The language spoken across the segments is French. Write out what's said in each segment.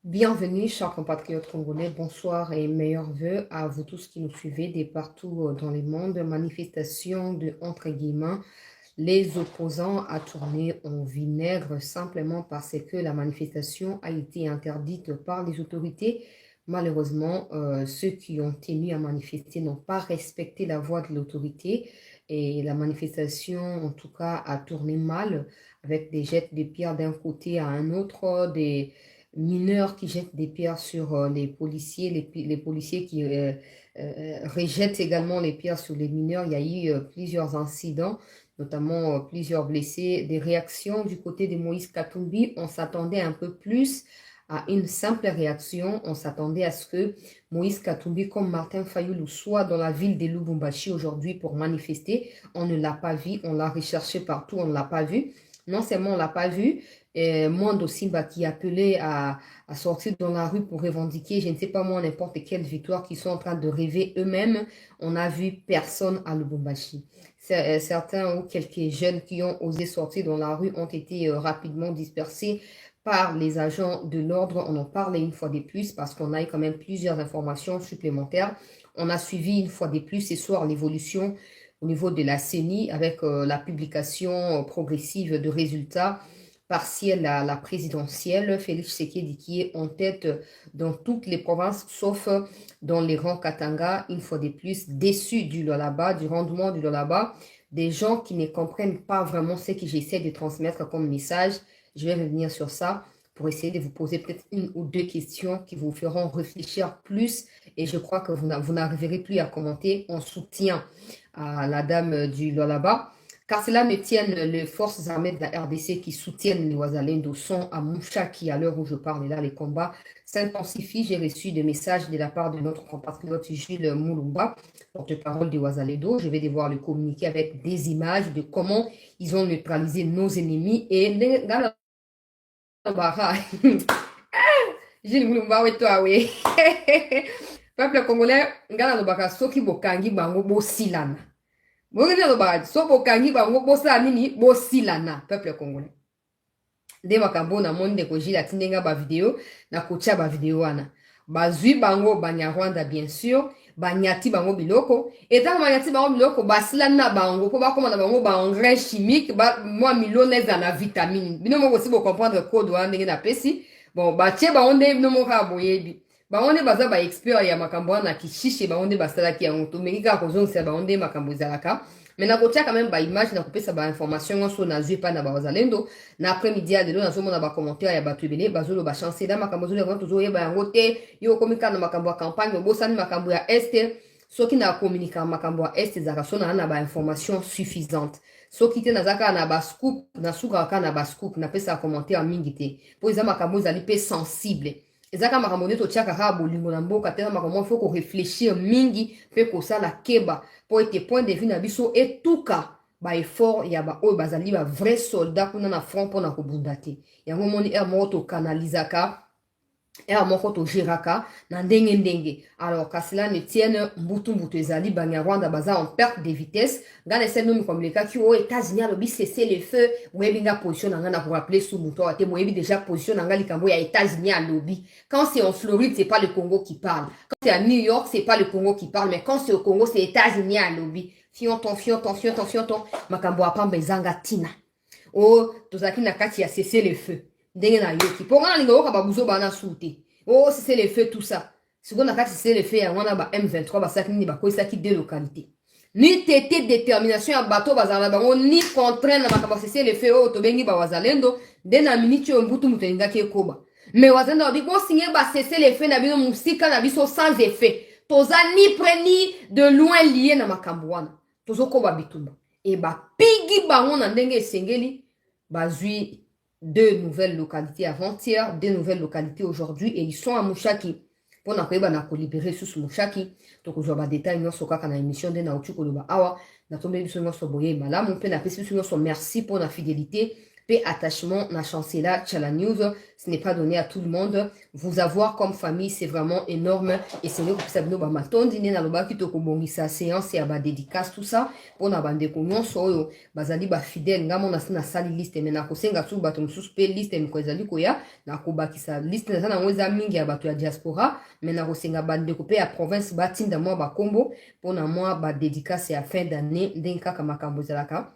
Bienvenue, chers compatriotes congolais. Bonsoir et meilleurs vœux à vous tous qui nous suivez de partout dans le monde. Manifestation de, entre guillemets, les opposants à tourner en vinaigre simplement parce que la manifestation a été interdite par les autorités. Malheureusement, ceux qui ont tenu à manifester n'ont pas respecté la voix de l'autorité et la manifestation, en tout cas, a tourné mal avec des jets de pierres d'un côté à un autre, des mineurs qui jettent des pierres sur les policiers, les policiers qui rejettent également les pierres sur les mineurs. Il y a eu plusieurs incidents, notamment plusieurs blessés, des réactions du côté de Moïse Katumbi. On s'attendait un peu plus à une simple réaction. On s'attendait à ce que Moïse Katumbi, comme Martin Fayoulou, soit dans la ville de Lubumbashi aujourd'hui pour manifester. On ne l'a pas vu, on l'a recherché partout, on ne l'a pas vu. Non seulement on ne l'a pas vu, Mondo Simba qui appelait à sortir dans la rue pour revendiquer, je ne sais pas moi, n'importe quelle victoire qu'ils sont en train de rêver eux-mêmes. On n'a vu personne à Lubumbashi. Certains ou quelques jeunes qui ont osé sortir dans la rue ont été rapidement dispersés par les agents de l'ordre. On en parlait une fois de plus parce qu'on a eu quand même plusieurs informations supplémentaires. On a suivi une fois de plus ce soir l'évolution au niveau de la CENI avec la publication progressive de résultats partielle à la présidentielle. Félix Tshisekedi qui est en tête dans toutes les provinces, sauf dans les rangs Katanga, une fois de plus, déçu du Lualaba, du rendement du Lualaba, des gens qui ne comprennent pas vraiment ce que j'essaie de transmettre comme message. Je vais revenir sur ça pour essayer de vous poser peut-être une ou deux questions qui vous feront réfléchir plus et je crois que vous n'arriverez plus à commenter en soutien à la dame du Lualaba. Car cela me tienne, les forces armées de la RDC qui soutiennent les Ouazalendo sont à Mouchaki à l'heure où je parle. Et là, les combats s'intensifient. J'ai reçu des messages de la part de notre compatriote Jules Moulumba, porte-parole des Ouazalendo. Je vais devoir le communiquer avec des images de comment ils ont neutralisé nos ennemis. Et Jules Moulumba, oui, toi, oui. Peuple congolais, ngana lobaka soki bokangi bango bosilana. Bongeni aloba so bokangi bango bosala nini bosilana peuple congolais. Nde makambo na moni ndeko Jules atindi nga ba video na kotia ba video wana. Bazwi bango Banyarwanda bien sûr, banyati bango biloko, etanga banyati bango biloko basilana na bango po bakoma na bango ba engrais chimique ba mwa milone za na vitamine. Bino moko si bo comprendre code wana ndenge na pesi. Bon, batie bango nde bino moko aboyebi. Bango nde baza ba expert ya makambo wana kishishe bango nde basalaki yango to mengi kaka kozongisa bango nde makambo ezalaka. Mais na kotia quand même ba image na kopesa ba information nyonso nazwi pa na bazalendo na après-midi ya lelo nazomona ba commentaire ya bato ebele bazolo ba chance da makambo zolo yango tozoyeba yango te yo komika na makambo ya campagne obosani makambo ya este soki na communiquer makambo ya este ezaka so na ba information suffisante soki te nazaka na ba scoop na sukaka na ba scoop na pesa commentaire mingi te po eza makambo ezali pe sensible ezaka makambo nde totiaka kaka bolingo na mboka te na makambo fo ko réfléchir mingi pe kosala keba po ete point de vue na biso etuka ba effort ya ba oyo bazali ba vrai soldat kuna na front pona kobunda te yango moni er moko tokanalizaka er moko togéraka na ndenge ndenge alors ka cela ne tienne mbutu ezali Banyarwanda baza en perte de vitesse nga na ese nomi komelekaki oyo États-Unis alobi cesser le feu oyebi nga position na nga na korappeler su moto awa te moyebi déjà position na nga likambo ya États-Unis alobi quand c'est en Floride c'est pas le Congo qui parle quand c'est à New York c'est pas le Congo qui parle mais quand c'est au Congo c'est États-Unis alobi fion-ton makambo apamba ezanga tina o tozalaki na kati ya cesser le feu ndenge na yoki mpo nga na linga oyoka babuzo bana su te o cesser le feu tout ça sikoyo na kati cesser le feu yango wana ba M23 basalaki nini bakoisaki délocalité ni tete détermination ya bato bazala na bango ni contrainte na makambo ya cesser le feu oyo tobengi bawazalendo nde na miniti oyo mbutu moto alingaki ekoba mais wazalendo babi bosinye basese le feu na bino mosika na biso sans effet toza ni près ni de loin lié na makambo wana tozokoba bitumba e bapigi bango na ndenge esengeli bazwi deux nouvelles localités avant-hier, deux nouvelles localités aujourd'hui et ils sont à Mouchaki. Pour na koyeba na ko libérer sous Mouchaki, donc je vais détailler nyonso kaka na émission de na uti koloba awa, na tombe biso nyonso boye malamu pe na pesi biso nyonso merci pour la fidélité. paix attachement na chancela la news, ce n'est pas donné à tout le monde. Vous avoir comme famille, c'est vraiment énorme. Et c'est vrai que ça nous ma tondine na loba kito ko bongisa séance et ba dédicace tout ça pour na bande ko nyonso oyo bazali ba fidèle ngamo na sali liste mais na ko senga tu bato mususu pe liste me ko ezali ko ya na ko bakisa liste na na ngweza mingi ya bato ya diaspora mais na ko senga bande ko pe ya province batinda moi ba kombo pour na moi ba dédicace à fin d'année denka kama kambo zalaka.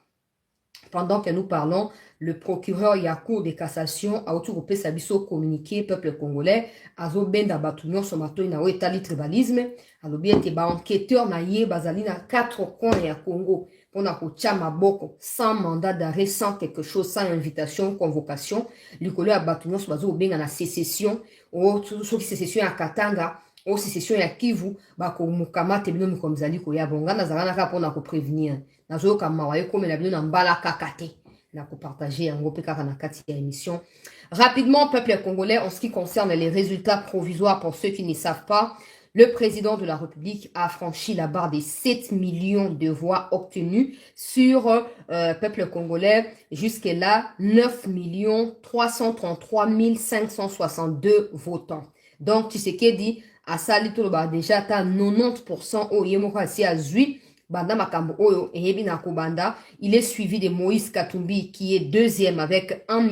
Pendant que nous parlons, le procureur et la Cour de cassation a autour de Sabiso communiqué peuple congolais azo benda batunion somato ina etali tribalisme alo bien te ba enquêteur na ye bazali na 4 coins ya Congo pour na kotia maboko sans mandat d'arrêt sans quelque chose sans invitation convocation likolo ya batunion so bazo benga na sécession o so ki sécession ya Katanga o sécession ya Kivu ba ko mukamate bino mikomzali ko ya bonga na zalana ka pona ko prévenir nazo kama waye comme la bino na mbala kakate na ko partager en gros kaka na kati ya émission. Rapidement, peuple congolais, en ce qui concerne les résultats provisoires pour ceux qui ne savent pas, le président de la République a franchi la barre des 7 millions de voix obtenues sur peuple congolais. Jusque-là, 9 333 562 votants. Donc, tu sais qu'il dit, à Salito, déjà, tu as 90% au Yemokrasi à Zui, Banda Makambo Oyo et Ebina Kobanda. Il est suivi de Moïse Katumbi qui est deuxième avec 1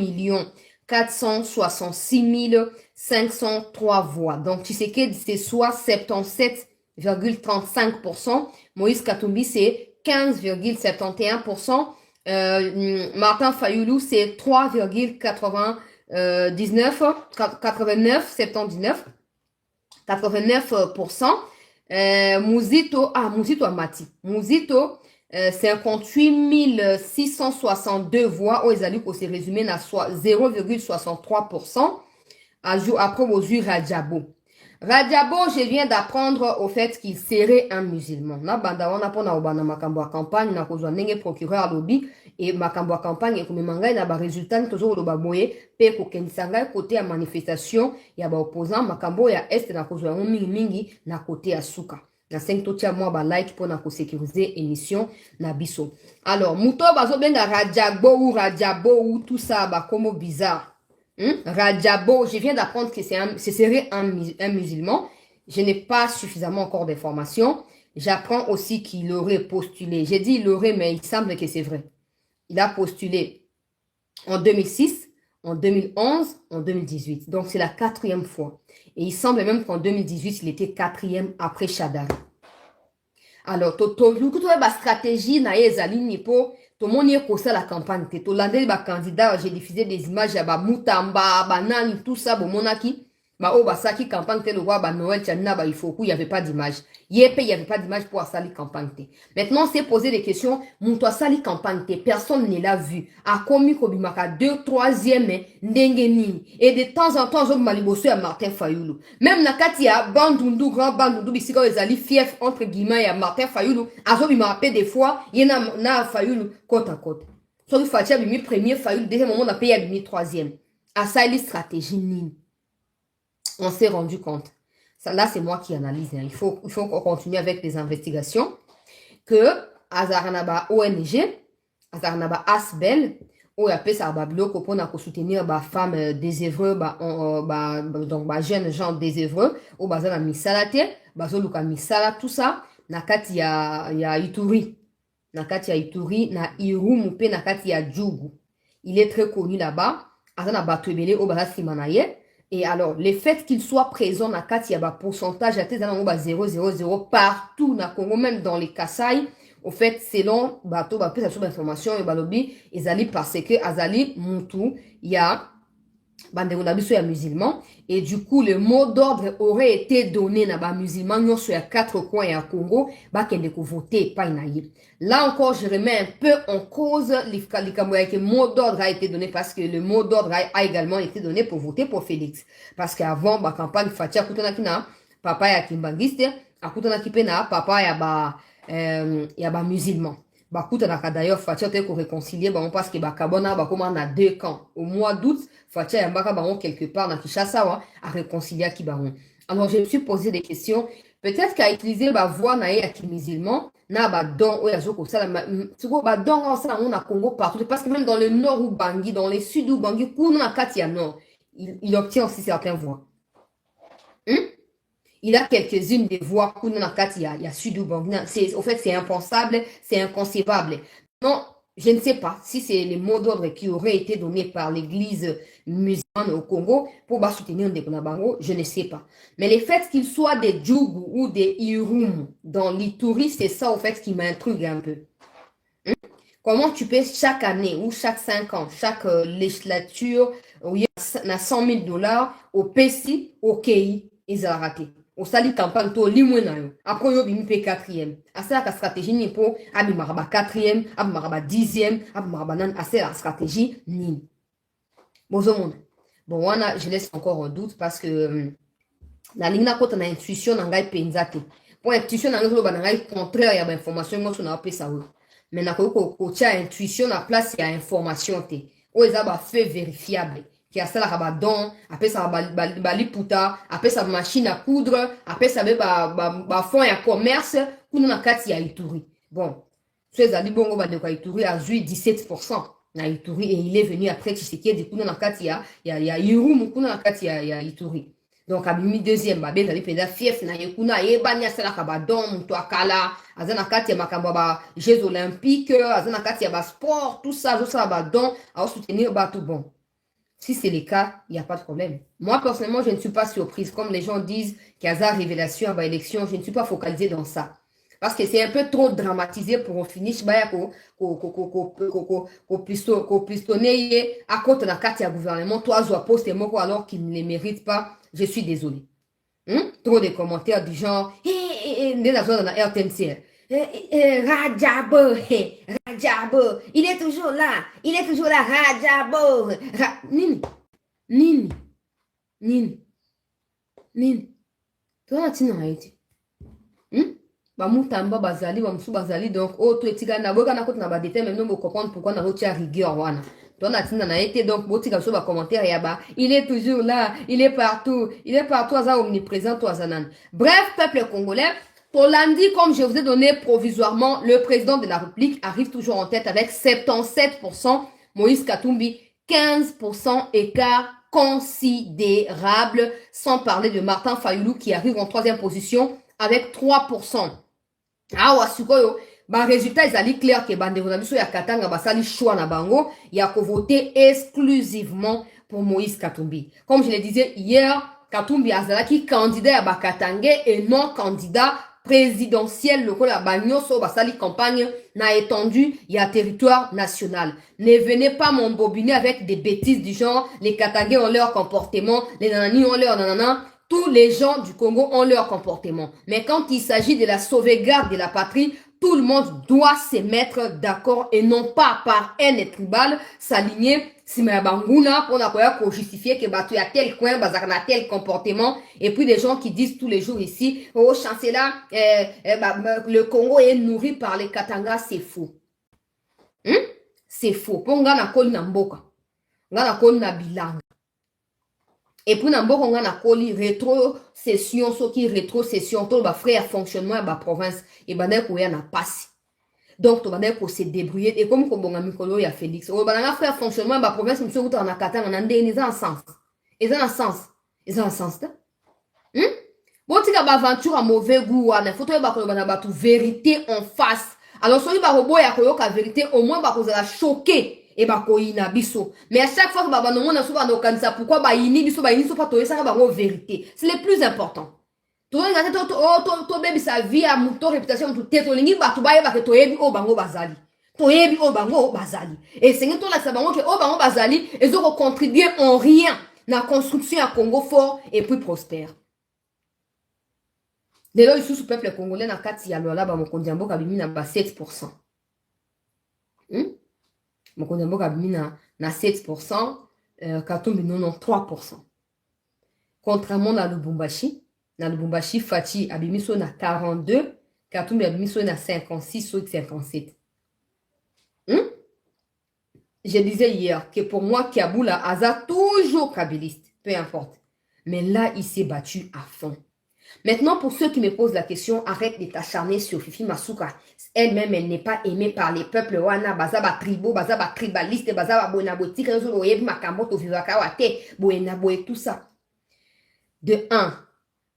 466 503 voix. Donc, tu sais que c'est soit 77,35%. Moïse Katumbi, c'est 15,71%. Martin Fayoulou, c'est 89%. Mouzito Amati. Mouzito, 58 662 voix au Ezali ko se résumé na 0,63%. Après Ozu Radjabo. Radjabo, je viens d'apprendre au fait qu'il serait un musulman. Na banda wana pona obana makambo campagne na kozwa ndenge procureur lobby et makambo campagne et comme manga na ba résultat toujours lo baboye pe ko kensanga côté à manifestation ya ba opposant makambo ya est na kozwa mingi na côté à suka. Na 5 totia moi ba like pour na ko sécuriser émission na biso. Alors muto bazo benga Radjabo ou tout ça ba comme bizarre. Radjabo, je viens d'apprendre que ce serait un musulman. Je n'ai pas suffisamment encore d'informations. J'apprends aussi qu'il aurait postulé. J'ai dit il aurait, mais il semble que c'est vrai. Il a postulé en 2006, en 2011, en 2018. Donc, c'est la 4e fois. Et il semble même qu'en 2018, il était 4e après Chadar. Alors, la stratégie na ezali nipo tout le monde y est la campagne. Tout l'année, les candidats, j'ai diffusé des images, bah, Moutamba, Banani, tout ça, bon, monaki. Bah, oh, bah, ça qui campagne, le roi, bah, Noël, Tchana, bah, il faut qu'il n'y avait pas d'image. Il n'y avait pas d'image pour ça, les campagnes. Maintenant, on s'est posé des questions. Moutoi, ça, les campagnes, personne ne l'a vu. A commis, Kobimaka, 2, 3e, Ndengeni. Et de temps en temps, je m'alibosse à Martin Fayoulou. Même Nakatia, Bandundu, grand Bandundu, Bissika, les alliés fiefs, entre guillemets, à Martin Fayoulou. A zo, rappelle des fois, il y en a Fayoulou, côte à côte. Sauf que Fatia, bimi premier, Fayoulou, deuxième moment, on a payé à bimi troisième. À ça, les stratégies, nini. On s'est rendu compte. Ça, là, c'est moi qui analyse. Hein. Il faut qu'on continue avec les investigations. Que Azaranaba ONG, Azaranaba Asbel, ou appelle ça Bablo, qu'on a soutenir les femmes désœuvreuses, donc jeunes gens désœuvreux, ou bazana misalate, bazoluka misala, tout ça. Nakati ya Ituri. Nakati ya Ituri, na Irumupe, nakati ya Djougou. Il est très connu là-bas. Azana Batubele, ou bazana Simanaye. Et alors, le fait qu'il soit présent dans il y a un pourcentage à 0,00 partout dans le Congo, même dans les Kassai. Au fait, selon bateau, ça sur l'information et balobi, ils allaient parce que Azali Moutou, il y a un musulman. Et du coup, le mot d'ordre aurait été donné à un musulman, nous sur les 4 coins et à Congo, qu'elle ne voter pas inaïe. Là encore, je remets un peu en cause que le mot d'ordre a été donné parce que le mot d'ordre a également été donné pour voter pour Félix. Parce qu'avant, la campagne Fatia Koutonakina, papa ya kimbangiste, à Koutonakipena, papa ya musulman. D'ailleurs, Fatia te ko réconcilier, parce que Kabona, comme on a 2 camps. Au mois d'août, Fatia yambaka quelque part dans Kinshasa, à réconcilier qui baron. Alors, je me suis posé des questions. Peut-être qu'à utiliser ma voix naïe à qui musulman, na ba don, oya zoko ça, tu vois, ba don, ça, on a Congo partout. Parce que même dans le nord ou Bangui, dans les sud ou Bangui, Kounou Katia nord, il obtient aussi certaines voix. Hein? Il a quelques-unes des voix Kounou Katia, il y a sud ou Bangui. Au fait, c'est impensable, c'est inconcevable. Non, je ne sais pas si c'est les mots d'ordre qui auraient été donnés par l'église musulmane au Congo pour soutenir Ndeko Bango, je ne sais pas. Mais le fait qu'ils soient des Djougou ou des Irum dans l'Ituri, c'est ça au fait qui m'intrigue un peu. Comment tu peux chaque année ou chaque 5 ans, chaque législature, où il y a 100 000 dollars au PECI, au KI, ils ont raté. Au sali campagne to limwena yo. Après yo bimi pe 4e. Asa la stratégie ni pour abimaraba 4e, abimaraba 10e, abimaraba nan asa la stratégie ni. Bon, wana je laisse encore un doute parce que la ligne na kota na intuition na ngai penzate. Pour intuition na ngai ba ngai contraire ya ba information ngo na pe sawo. Mais na ko tia intuition na place ya information te. O eza ba fait vérifiable. Qui a ça la don, après ça baliputa, après ça machine à coudre, après ça ba fond ya commerce, kuna na kati ya Ituri. Bon, ces ali bongo ba de kwa Ituri a joué 17% na Ituri et il est venu après Tshisekedi kuna na kati ya Irumu kuna na kati ya Ituri. Donc abimi deuxième ba ben ali penda fief na yekuna yebanya sala ka ba don muto akala azana kati ya makambo ba Jeux olympiques, azana kati ya ba sport, tout ça, ça ba don à soutenir ba tout bon. Si c'est le cas, il n'y a pas de problème. Moi, personnellement, je ne suis pas surprise. Comme les gens disent qu'il y a ça révélation à l'élection, je ne suis pas focalisée dans ça. Parce que c'est un peu trop dramatisé pour un finish. Qu'on pistonner à côté de la carte du gouvernement. Toi, je poste des mots alors qu'ils ne les méritent pas. Je suis désolée. Trop de commentaires du genre, dans la RTNC. Rajabo, Rajabo, il est toujours là, Rajabo. Nini. Toi, tu n'as été. Bamutamba bazali, bamusu bazali, donc, oh, tu es tiga na boga na kote na ba détail, même non, vous comprendre pourquoi na rotia rigueur, wana. Toi, na na été, donc, botika sur ba commentaire, yaba, il est toujours là, il est partout, aza omniprésent, toi, zanan. Bref, peuple congolais, pour lundi, comme je vous ai donné provisoirement, le président de la République arrive toujours en tête avec 77%, Moïse Katumbi, 15% écart considérable, sans parler de Martin Fayoulou qui arrive en 3e position avec 3%. Ah, wasukoyo, bah, résultat, ils allaient clair que bande de ya Katanga, basali choix na bango, il y a qu'à voter exclusivement pour Moïse Katumbi. Comme je le disais hier, Katumbi Azalaki candidat à Bakatangé et non candidat présidentiel, le la bagnoso, basali campagne, n'a étendu, il y a territoire national. Ne venez pas m'embobiner avec des bêtises du genre, les Katangés ont leur comportement, les nanani ont leur nanana. Tous les gens du Congo ont leur comportement. Mais quand il s'agit de la sauvegarde de la patrie, tout le monde doit se mettre d'accord et non pas par haine tribale s'aligner si banguna pour justifier que tu as tel coin, bazar tel comportement. Et puis des gens qui disent tous les jours ici, oh chancelier, le Congo est nourri par les Katanga, c'est faux. C'est faux. Pour ngana koli na mboka, ngana koli na bilanga. Et puis, dans on a koli rétrocession, ce qui rétrocession, tout le frère fonctionnement de la province, et ben, on a passé. Donc, on va se débrouiller. Et comme on a Mikolo et Félix, on a frère fonctionnement de la province, monsieur, on a Katan, on a ils ont un sens. Ils ont un sens. Ils ont un sens, bon, tu as aventure à mauvais goût, il faut que tu aies vérité en face. Alors, si tu as la vérité, au moins, tu vas choquer. Et bah koina biso mais à chaque fois que baba no mona so ba no kanisa pourquoi ba ini biso pas toye ça ba vérité c'est le plus important to nga to baby sa vie à muto réputation to teto lingi ba to ba yeba ke to yebi o bango bazali et c'est to la sa bango ke o bango bazali et zo contribuer en rien na construction à Congo fort et plus prospère. De là sous peuple congolais na kati ya lola ba mokonzi mboka bimi na ba 7%. Mokonzi mboka bimi na 7%, Katumbi non 3%. Contrairement à Lubumbashi, Fachi abimiso na 42, Katumbi abimiso na 56 ou 57. Je disais hier que pour moi, Kiaboula Aza toujours kabiliste, peu importe. Mais là, il s'est battu à fond. Maintenant, pour ceux qui me posent la question, arrête de t'acharner sur Fifi Masuka. Elle-même, elle n'est pas aimée par les peuples wana, bazaba tribo, bazaba tribaliste, bazaba bonaboti, makamboto, vivakawate, boenaboe, tout ça. De un,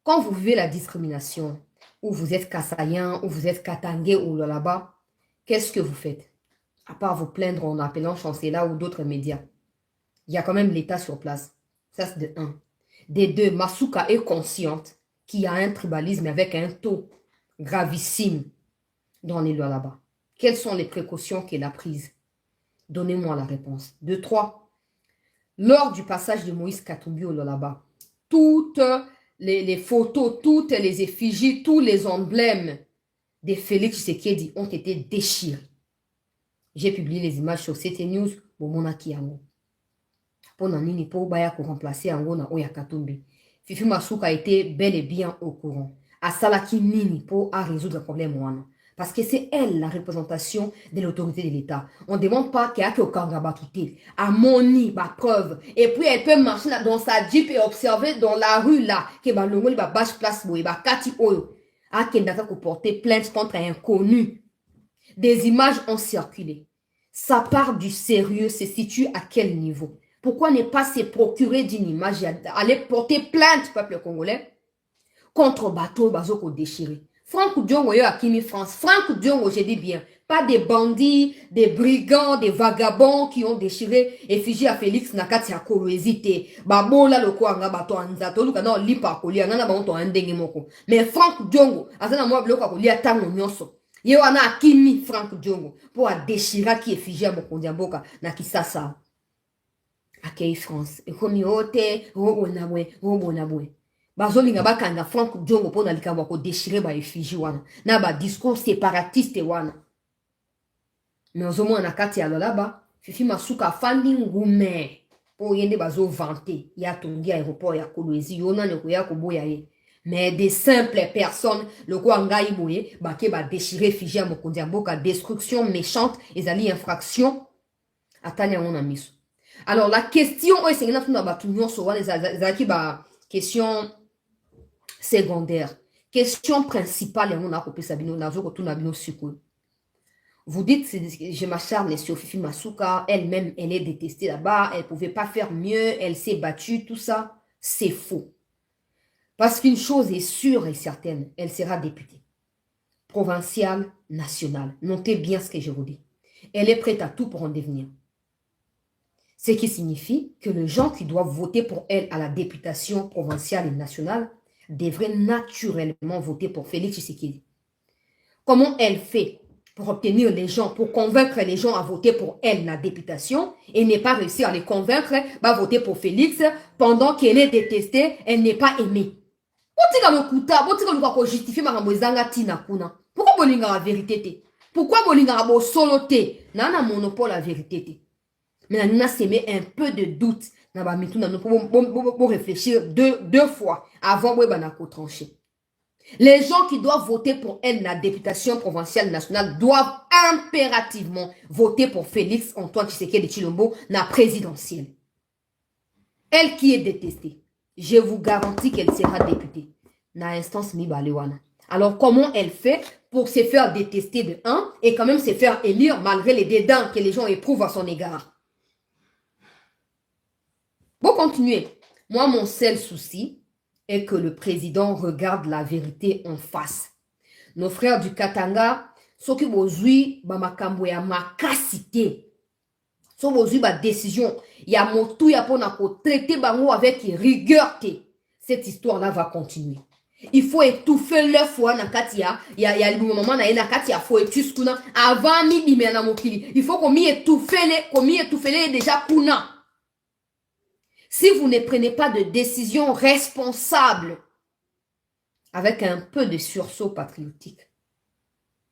quand vous vivez la discrimination, ou vous êtes Kassayan, ou vous êtes Katangé, ou là-bas, qu'est-ce que vous faites? À part vous plaindre en appelant Chancela ou d'autres médias. Il y a quand même l'État sur place. Ça, c'est de un. De deux, Masuka est consciente qu'il y a un tribalisme avec un taux gravissime dans les lois là-bas. Quelles sont les précautions qu'elle a prises? Donnez-moi la réponse. De trois, lors du passage de Moïse Katumbi au là-bas, toutes les photos, toutes les effigies, tous les emblèmes de Félix Tshisekedi ont été déchirés. J'ai publié les images sur CT News, Bomonaki Yango. Pour nini pour baya pour remplacer Yango na Oya Katumbi. Fifi Masuka était bel et bien au courant. À Salaki Nini pour résoudre le problème wana. Parce que c'est elle la représentation de l'autorité de l'État. On ne demande pas qu'il y a que Kangaba tout à Moni, ma preuve. Et puis elle peut marcher là dans sa jeep et observer dans la rue là que ba longo ba bash place boy ba kati oyo. A kendaka ko porter plainte contre un inconnu. Des images ont circulé. Ça part du sérieux, se situe à quel niveau? Pourquoi ne pas se procurer d'une image et aller porter plainte, peuple congolais, contre bateau bazoko déchiré? Franck Diongo yo Akimi France. Franck Diongo, je dis bien, pas des bandits, des brigands, des vagabonds qui ont déchiré effigie à Félix Nakati à Kolwezite. Babo la loko anga bato anzato luka na lipa koli anga na banto andenge moko. Mais Franck Diongo, azana mo bloka koli atango nyonso. Ye wana Akimi Franck Diongo pour déchirer qui effigie à Mokondiamboka na Kisasa. Akei France. Et comme yote, robonabwe. Bazolinga bakanga Franck Diongo pour nalikamba ko déchirer ba effigie wana. Na ba discours séparatiste wana. Mais ozomo na kati ya lolaba, Fifi Masuka fandi ngume pour yende bazo vanter. Ya tongi aéroport ya Kolwezi yona ne ko ya ko boya ye. Mais des simples personnes, le quoi ngai boye, baké ba déchirer effigie à Mokondiamboka, destruction méchante, ezali infraction. Atania on a mis. Alors, la question, question secondaire. Question principale, vous dites, je m'acharne sur Fifi Masuka, elle-même, elle est détestée là-bas, elle ne pouvait pas faire mieux, elle s'est battue, tout ça. C'est faux. Parce qu'une chose est sûre et certaine, elle sera députée. Provinciale, nationale. Notez bien ce que je vous dis. Elle est prête à tout pour en devenir. Ce qui signifie que les gens qui doivent voter pour elle à la députation provinciale et nationale devraient naturellement voter pour Félix Tshisekedi. Comment elle fait pour obtenir les gens, pour convaincre les gens à voter pour elle la députation et n'est pas réussi à les convaincre à voter pour Félix pendant qu'elle est détestée, elle n'est pas aimée. Pourquoi bolinga la vérité? Pourquoi bolinga la soloté? Nana monopole la vérité. Mais nous avons semé un peu de doute. Nous avons réfléchir deux fois avant de trancher. Les gens qui doivent voter pour elle, la députation provinciale nationale, doivent impérativement voter pour Félix Antoine Tshisekedi Tshilombo, la présidentielle. Elle qui est détestée, je vous garantis qu'elle sera députée. Na instance Mibalewana. Alors, comment elle fait pour se faire détester de un et quand même se faire élire malgré les dédains que les gens éprouvent à son égard? Pour continuer, moi, mon seul souci est que le président regarde la vérité en face. Nos frères du Katanga, ceux qui ont eu ma makasité, ceux qui ont eu ma décision, il y a mon tout, il y a pour traiter bango avec rigueur. Cette histoire-là va continuer. Il faut étouffer le foie na katia. Il y a le moment na katia faut étouffer avant mi bimé na mokili. Il faut qu'on m'y étouffe les déjà kuna. Si vous ne prenez pas de décision responsable avec un peu de sursaut patriotique,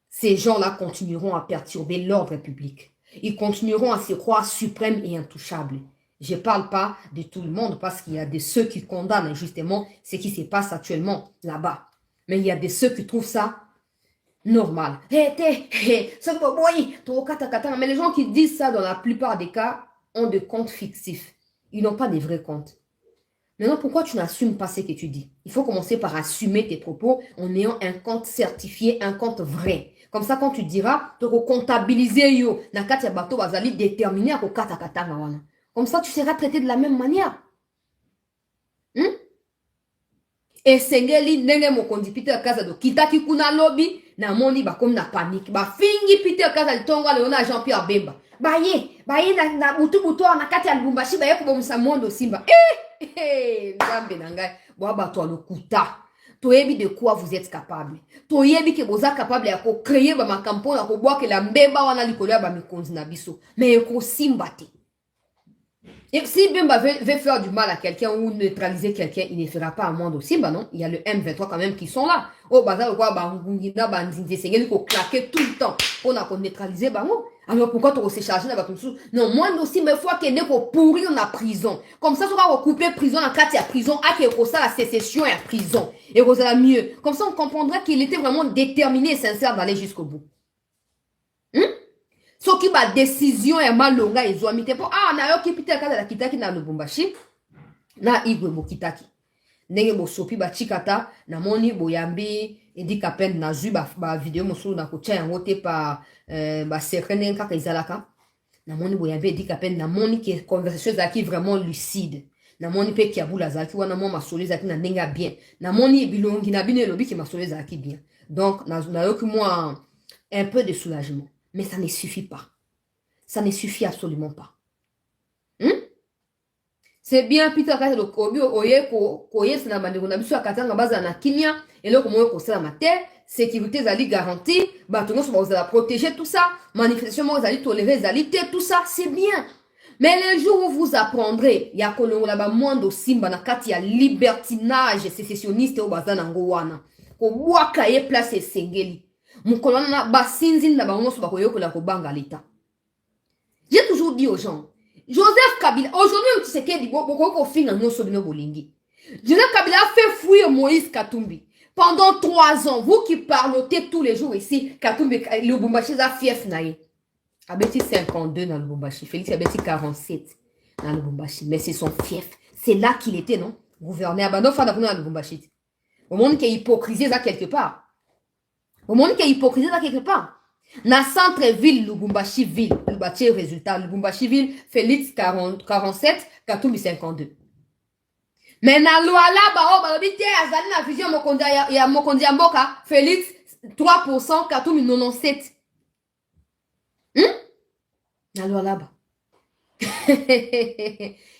ces gens-là continueront à perturber l'ordre public. Ils continueront à se croire suprêmes et intouchables. Je ne parle pas de tout le monde parce qu'il y a de ceux qui condamnent justement ce qui se passe actuellement là-bas. Mais il y a de ceux qui trouvent ça normal. Mais les gens qui disent ça dans la plupart des cas ont des comptes fictifs. Ils n'ont pas de vrais comptes. Maintenant, pourquoi tu n'assumes pas ce que tu dis? Il faut commencer par assumer tes propos en ayant un compte certifié, un compte vrai. Comme ça, quand tu diras, tu vas comptabiliser yo, na kati ya bato bazali déterminé à kata katanga wana. Comme ça, tu seras traité de la même manière. Hmm? Esengeli ndenge mokonzi Peter Kazado kitaki kuna lobby na moni bakomi na panique. Bafingi Peter Kazado litonga leona Jean-Pierre Bemba. Baye na butu na kati ya Lubumbashi baye kobomisa mondo Simba. Nzambe na ngai boa bato lokuta. Toyebi de quoi vous êtes capable. Toyebi ke boza capable ya ko créer ba makampo na ko bwakela mbeba wana likolo ya ba mikonzi na biso. Mais ko Simba te. Et si Bemba veut faire du mal à quelqu'un ou neutraliser quelqu'un, il ne fera pas à moins Simba, non? Il y a le M23 quand même qui sont là. Oh, bazar, quoi, bangungina, bandinze, c'est qu'il faut claquer tout le temps. On a qu'on neutraliser, bango. Alors pourquoi tu sais charger là-bas tout ça? Non, moi aussi, mais fois qu'il est pour pourrir dans la prison. Comme ça, on va recouper prison dans quatre à prison, à qu'il y a la sécession et prison. Et vous allez mieux. Comme ça, on comprendra qu'il était vraiment déterminé et sincère d'aller jusqu'au bout. Soki ba décision ya malonga ezwami te po na yo ki Peter Kazado kitaki na Lubumbashi na Igwe Bokitaki ndenge bosopi ba chikata na moni boyambi Edi Kapende na zui ba video mosusu na kotia yango te pa ba secret kaka izalaka na moni boyambi Edi Kapende na moni ke conversation zaki vraiment lucide na moni pe Kiabula zaki wana mo masolo zaki na ndenge bien na moni bilongi na bino elobi ke masolo zaki bien donc na yo ki moi un peu de soulagement. Mais ça ne suffit pas. Ça ne suffit absolument pas. C'est bien, Peter Kazado Kobi, oye, koye, c'est la manière, on a vu sur la katanga base na Kinya, et là, comment on la matière, sécurité, zali garantie, bâtiment, vous allez protéger tout ça, manifestation, vous allez tolérer, zalité, tout ça, c'est bien. Mais le jour où vous apprendrez, il y a kolongo là-bas, moins de Simba, na kati ya libertinage sécessionniste au bazan angowana, ko waka ye place sengeli. Mukolona basinzi na bango so bakoyokola ko banga l'État. J'ai toujours dit aux gens, Joseph Kabila, aujourd'hui tu sais qu'il dit boko finga nyoso bino bolingi. Joseph Kabila a fait fuir Moïse Katumbi. Pendant 3 ans, vous qui parlotez tous les jours ici, Katumbi, Lubumbashi a fief naïe. Abeti 52 dans Lubumbashi, Félix Abeti 47 dans Lubumbashi, mais c'est son fief. C'est là qu'il était, non? Gouverneur, Abano Fada dans Lubumbashi. Au monde qui est hypocrisie là quelque part. Au monde qui est hypocrisie là quelque part. Na centre-ville, Lubumbashi ville, le bâti résultat, Lubumbashi ville, Félix 47, Katumbi 52. Mais na loi là, babite, azali na vision mokondi ya mboka, Félix 3%, Katumbi 97. Na loi là-bas.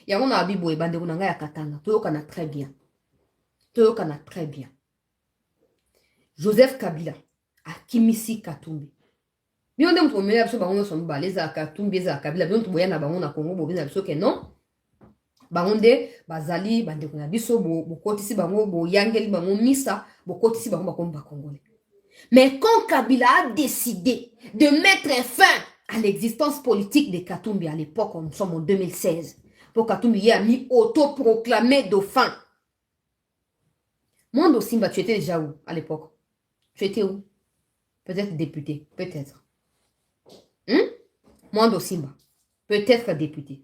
Yango na abibo e bande kuna ya katanga, toyoka na très bien. Toyoka na très bien. Joseph Kabila akimisi Katumbi. Bionde mtu omela biso bango so mbaleza Katumbi za Kabila bionde boya na bango na Congo bobina biso ke non. Bangonde bazali bande kuna biso bokotisi bango boyangeli bango misa bokotisi bango bakomba congolais. Mais quand Kabila a décidé de mettre fin à l'existence politique de Katumbi à l'époque, nous sommes en 2016, pour Katumbi a mis autoproclamé dauphin. Moi, Simba, tu étais déjà où à l'époque? Tu étais où? Peut-être député, peut-être. Moi, Simba, peut-être député.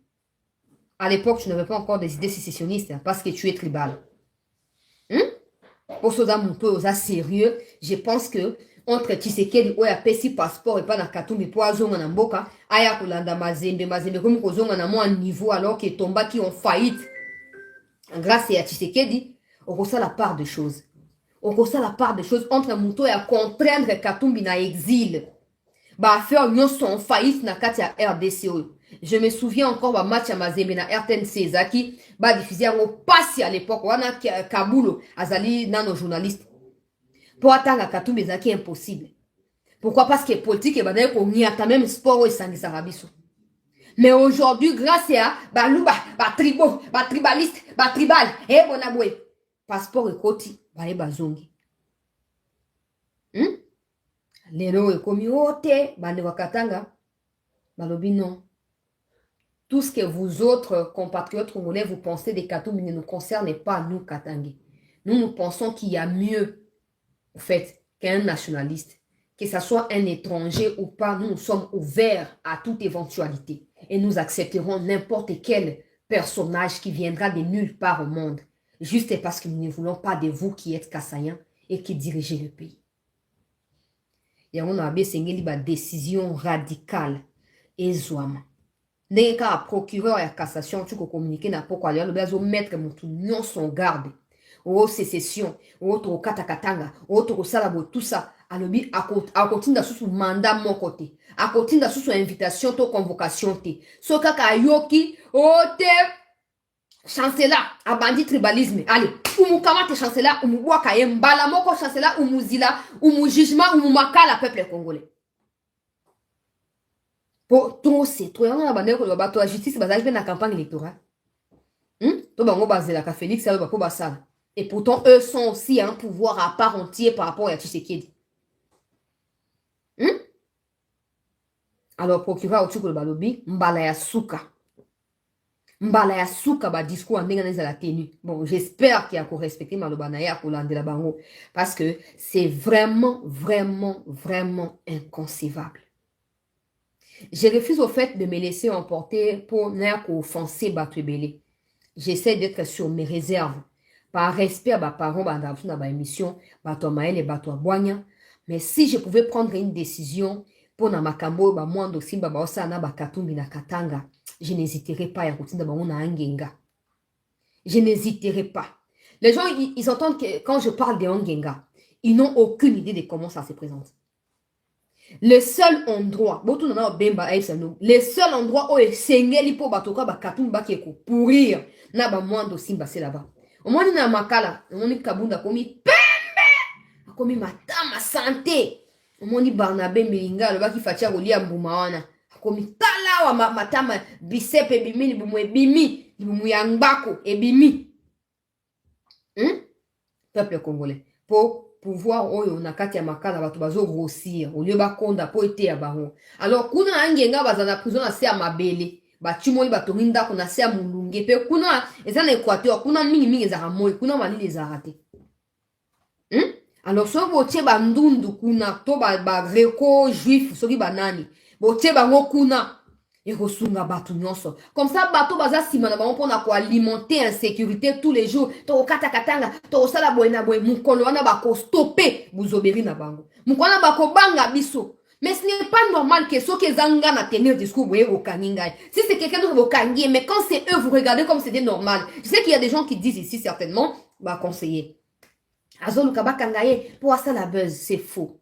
À l'époque, tu n'avais pas encore des idées sécessionnistes parce que tu es tribal. Pour cela, mon peu sérieux, je pense que entre Tshisekedi ou Pesi passeport et pas dans Katumbi pour azonga na mboka, aya kolanda mazembe comme kozonga na mo niveau alors que Tomba qui ont faillite. Grâce à Tshisekedi, on ressent la part des choses. On ressent la part des choses entre Mouto et à contraindre Katumbi na exil. Bah faire nous son faillite na kati ya RDCO. Je me souviens encore ba match à Mazembe na RTNC Zaki ba diffusé en passe à l'époque wana Kabulo azali nano journaliste. Pour atteindre Katumbi Zaki impossible. Pourquoi? Parce que politique et badaye ko niata même sport et sangisa rabiso. Mais aujourd'hui grâce à baluba ba tribo ba tribaliste ba tribal et bonabwe passeport et koti ba bazongi. Lelo ekomi ote bande wakatanga balobi non. Tout ce que vous autres compatriotes congolais vous pensez des Katumbi ne nous concerne pas nous Katangais. Nous pensons qu'il y a mieux au fait qu'un nationaliste, que ce soit un étranger ou pas, nous sommes ouverts à toute éventualité et nous accepterons n'importe quel personnage qui viendra de nulle part au monde. juste parce que nous ne voulons pas de vous qui êtes Kassaïens et qui dirigez le pays. Et on a une décision radicale et zouama. N'est qu'à procureur et cassation, tu peux communiquer na pourquoi le besoin mettre mon tout non son garde. Ou sécession, ou autre katakatanga, ou autre salabo, tout ça. Alobi à côté sous mandat mon côté. À côté sous invitation, to convocation te. So kaka yoki, o te chancela, a bandit tribalisme. Allez, ou mou kamate chancela, ou mou waka mbala moko chancela, ou mou zila, ou mou jugement, ou mou makala peuple congolais. Pour tout c'est toi on a bandé ko ba to justice bazali pe na campagne électorale. To bango bazela ka Félix ça ba ko basala. Et pourtant eux sont aussi un pouvoir à part entière par rapport à Tshisekedi. Alors procureur au tuko balobi mbala ya suka. Mbala ya suka ba discours ndenge na la tenue. Bon, j'espère qu'il a respecté maloba na ya ko landela bango parce que c'est vraiment inconcevable. Je refuse au fait de me laisser emporter pour offenser Batouébélé. J'essaie d'être sur mes réserves. Par respect à mes parents, dans ma émission, Batouamaël et Batouabouania. Mais si je pouvais prendre une décision pour Namakambo, Bamwando Simba, Baosana, Bakatumbi, Nakatanga, je n'hésiterai pas à continuer dans mon Angenga. Je n'hésiterai pas. Les gens, ils entendent que quand je parle de Angenga, ils n'ont aucune idée de comment ça se présente. Le seul endroit, le seul endroit où Sengeli po batoka bakatum bakeko pourrir na ba mwando simba c'est là-bas. Au moins na makala, on ni kabunda komi pembe, komi matama santé. Au moins ni Barnabé Milinga le baki fatia kolia mbuma wana. Komi tala wa matama biceps bimi ni bumu ebimi, ni bumu yangbako ebimi. Peuple congolais. Pour pouvoir oyo na kati ya makala bato bazo grossir au lieu bakonda po ete ya bango alors kuna angenga bazana prison na se ya mabele batimoli bato minda kuna se ya mulunge pe kuna eza na Équateur kuna mingi ezaka moi kuna malili ezaka te alors so botie bandundu kuna to ba greco juif soki banani botie bango kuna et resunga bato nyonso comme ça bato baza sima na bango pona ko alimenter insécurité tous les jours to katakatanga to sala boye na boye mukolo wana bako stopper buzoberi na bango mukona bako banga biso mais ce n'est pas normal que ceux qui zanga na tenir discours boye okaninga si c'est quelqu'un d'autre bokangi mais quand c'est eux vous regardez comme c'était normal je sais qu'il y a des gens qui disent ici certainement bah conseiller azolu kabakangaye pour ça la buzz c'est faux.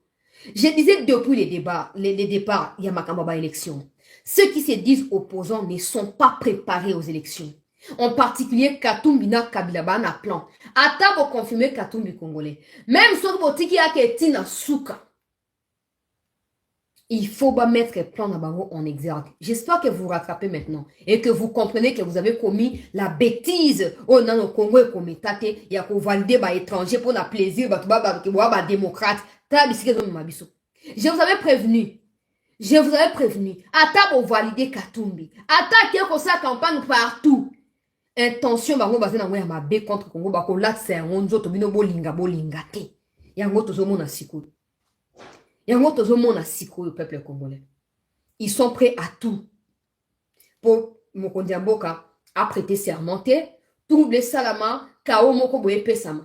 Je disais depuis les départs il y a Makamba élection. Ceux qui se disent opposants ne sont pas préparés aux élections. En particulier, Katumbi na Kabilaba na plan. Atabo confirmer Katumbi congolais. Même si vous qui a Ketina Souka. Il faut pas mettre le plan d'Abango en exergue. J'espère que vous vous rattrapez maintenant et que vous comprenez que vous avez commis la bêtise. Oh non, au Congo est comme état, il y a qu'on valide par étranger pour la plaisir, bah démocrate. Je vous avais prévenu. Je vous avais prévenu. Atta pour valider Katumbi. Atta qui a sa campagne partout. Intention bango basé na ma bé contre Congo bako lat c'est un nzoto bino bolinga te. Yango tozomo na sikoyo. Yango tozomo na sikoyo peuple congolais. Ils sont prêts à tout. Pour Mokondi Mboka a prêté sermenté, tout les salama kao moko boye pesama.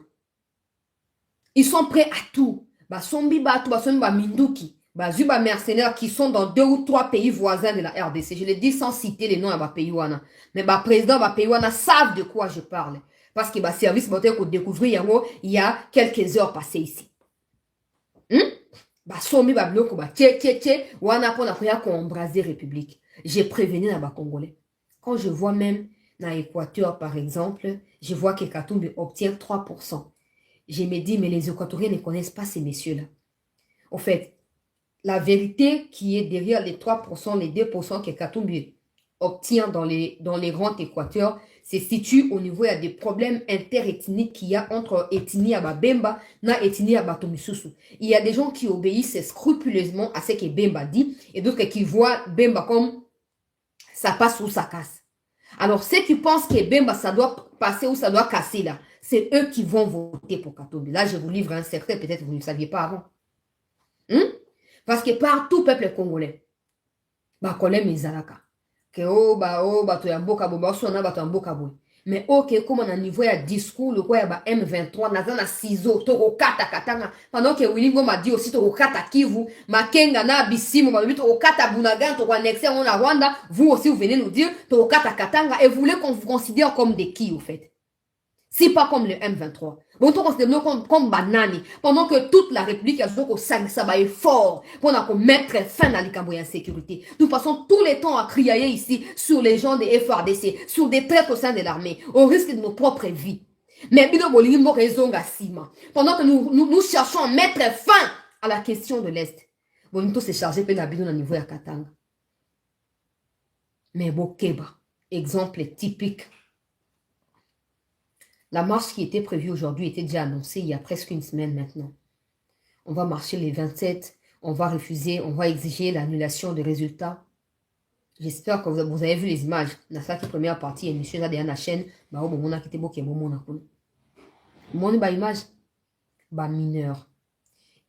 Ils sont prêts à tout. Ba sombi ba tout ba sombi ba minduki. Bazuba mercenaires qui sont dans 2 ou 3 pays voisins de la RDC. Je le dis sans citer les noms à ma pays wana. Mais ma président ma pays wana savent de quoi je parle. Parce que ma service m'a découvrir il y a quelques heures passées ici. Sombi ba bloko ba tché wana pona koya ko embraser République. J'ai prévenu na ba Congolais. Quand je vois même na Équateur par exemple, je vois que Katumbi obtient 3%. Je me dis mais les Équatoriens ne connaissent pas ces messieurs-là. En fait, la vérité qui est derrière les 3%, les 2% que Katumbi obtient dans les grands Équateurs se situe au niveau, il y a des problèmes interethniques qu'il y a entre ethnie à Bemba et ethnie à Batomisusu. Il y a des gens qui obéissent scrupuleusement à ce que Bemba dit et d'autres qui voient Bemba comme ça passe ou ça casse. Alors ceux qui pensent que Bemba ça doit passer ou ça doit casser là, c'est eux qui vont voter pour Katumbi. Là je vous livre un secret, peut-être vous ne le saviez pas avant. Parce que partout, peuple congolais, bah, connaît mes alaka. Que bato ya mboka bo, ba sona bato ya mboka bo. Mais ok, comme on a niveau ya discours, le quoi ya ba M23, naza na ciseau, toko kata katanga. Pendant que Willy m'a dit aussi toko kata Kivu, Makenga na Bissimo, m'a dit toko kata Bunagan, toko annexé on a Rwanda, vous aussi vous venez nous dire toko kata katanga et vous voulez qu'on vous considère comme des qui au fait? C'est pas comme le M23. Bon, on considère comme banani. Pendant que toute la République a joué au ça fort pour mettre fin à la sécurité. Nous passons tous les temps à crier ici sur les gens des FRDC, sur des traîtres au sein de l'armée, au risque de nos propres vies. Mais pendant que nous cherchons à mettre fin à la question de l'Est. Bon, nous c'est chargé pour l'habitude au niveau de Katanga. Mais Bokeba, exemple typique. La marche qui était prévue aujourd'hui était déjà annoncée il y a presque une semaine maintenant. On va marcher les 27, on va refuser, on va exiger l'annulation des résultats. J'espère que vous avez vu les images. Dans cette première partie, et monsieur Zadéa na chaîne, bah, on a quitté beaucoup, mon image, bah, mineur.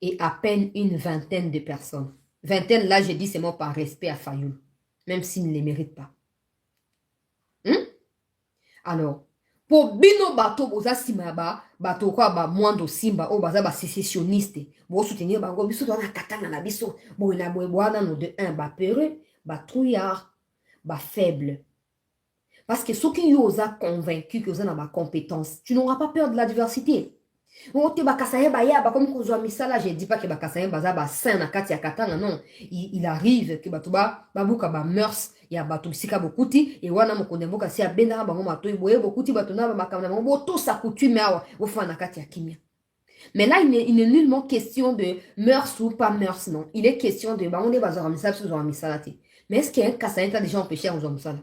Et à peine une vingtaine de personnes. Vingtaine, là, je dis c'est moi par respect à Fayoul. Même s'il ne les mérite pas. Alors, pour bino bato boza simaba bato kwa ba mwando simba o baza ba sécessionniste bo soutenir bango biso na katanga na biso bo na boebwana no de un ba peureux ba trouillard ba faible parce que ceux qui osa convaincu que vous avez ma compétence tu n'auras pas peur de l'adversité. Comme je dis pas que Bakasaye baza ba saint na kati ya katanga non il arrive que batuba babuka ba mœurs ya batu sika bokuti et wana mokonde mboka si abenda bango matoyi boye bokuti batuna ba makamna bango to sa coutume awa ofa na kati ya kimia. Mais là il n'est nullement question de mœurs ou pas mœurs non, il est question de bango ne bazara misala sur misalati. Mais est-ce qu'il y a un Kasaye t'a déjà empêché à misala?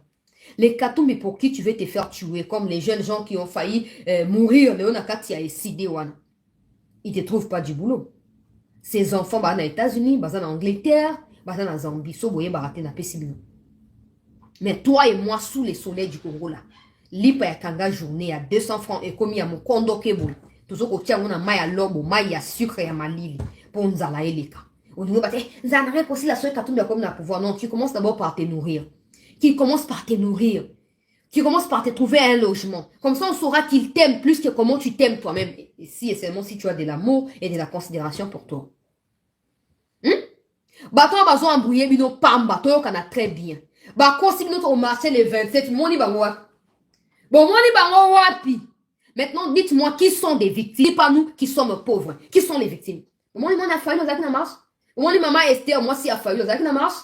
Les Katumbi pour qui tu veux te faire tuer, comme les jeunes gens qui ont failli mourir, ils ne te trouvent pas du boulot. Ces enfants, bah, aux États-Unis, bah, en Angleterre, bah, en Zambie, mais toi et moi, sous les soleils du Congo, là, lipa ya kanga journée à 200 francs et comme il y a mon condo kebo, tout ce qu'on tient, on a maille à lobo, maille à sucre et à malili, pour nous aller les cas. On nous dit, ça n'a rien possible, la soeur Katumbi a comme la pouvoir. Non, tu commences d'abord par te nourrir. Qui commence par te nourrir. Qui commence par te trouver un logement. Comme ça, on saura qu'il t'aime plus que comment tu t'aimes toi-même. Et si et seulement si tu as de l'amour et de la considération pour toi. Bato bazo embrouillé bino pamba to kana très bien. Ba consigne notre au marché les 27 moni bango. Bon moni bango wapi. Maintenant dites-moi qui sont des victimes, pas nous qui sommes pauvres. Qui sont les victimes? Moni mona failli aux na marche. Moni maman Esther moi si a failli aux na marche.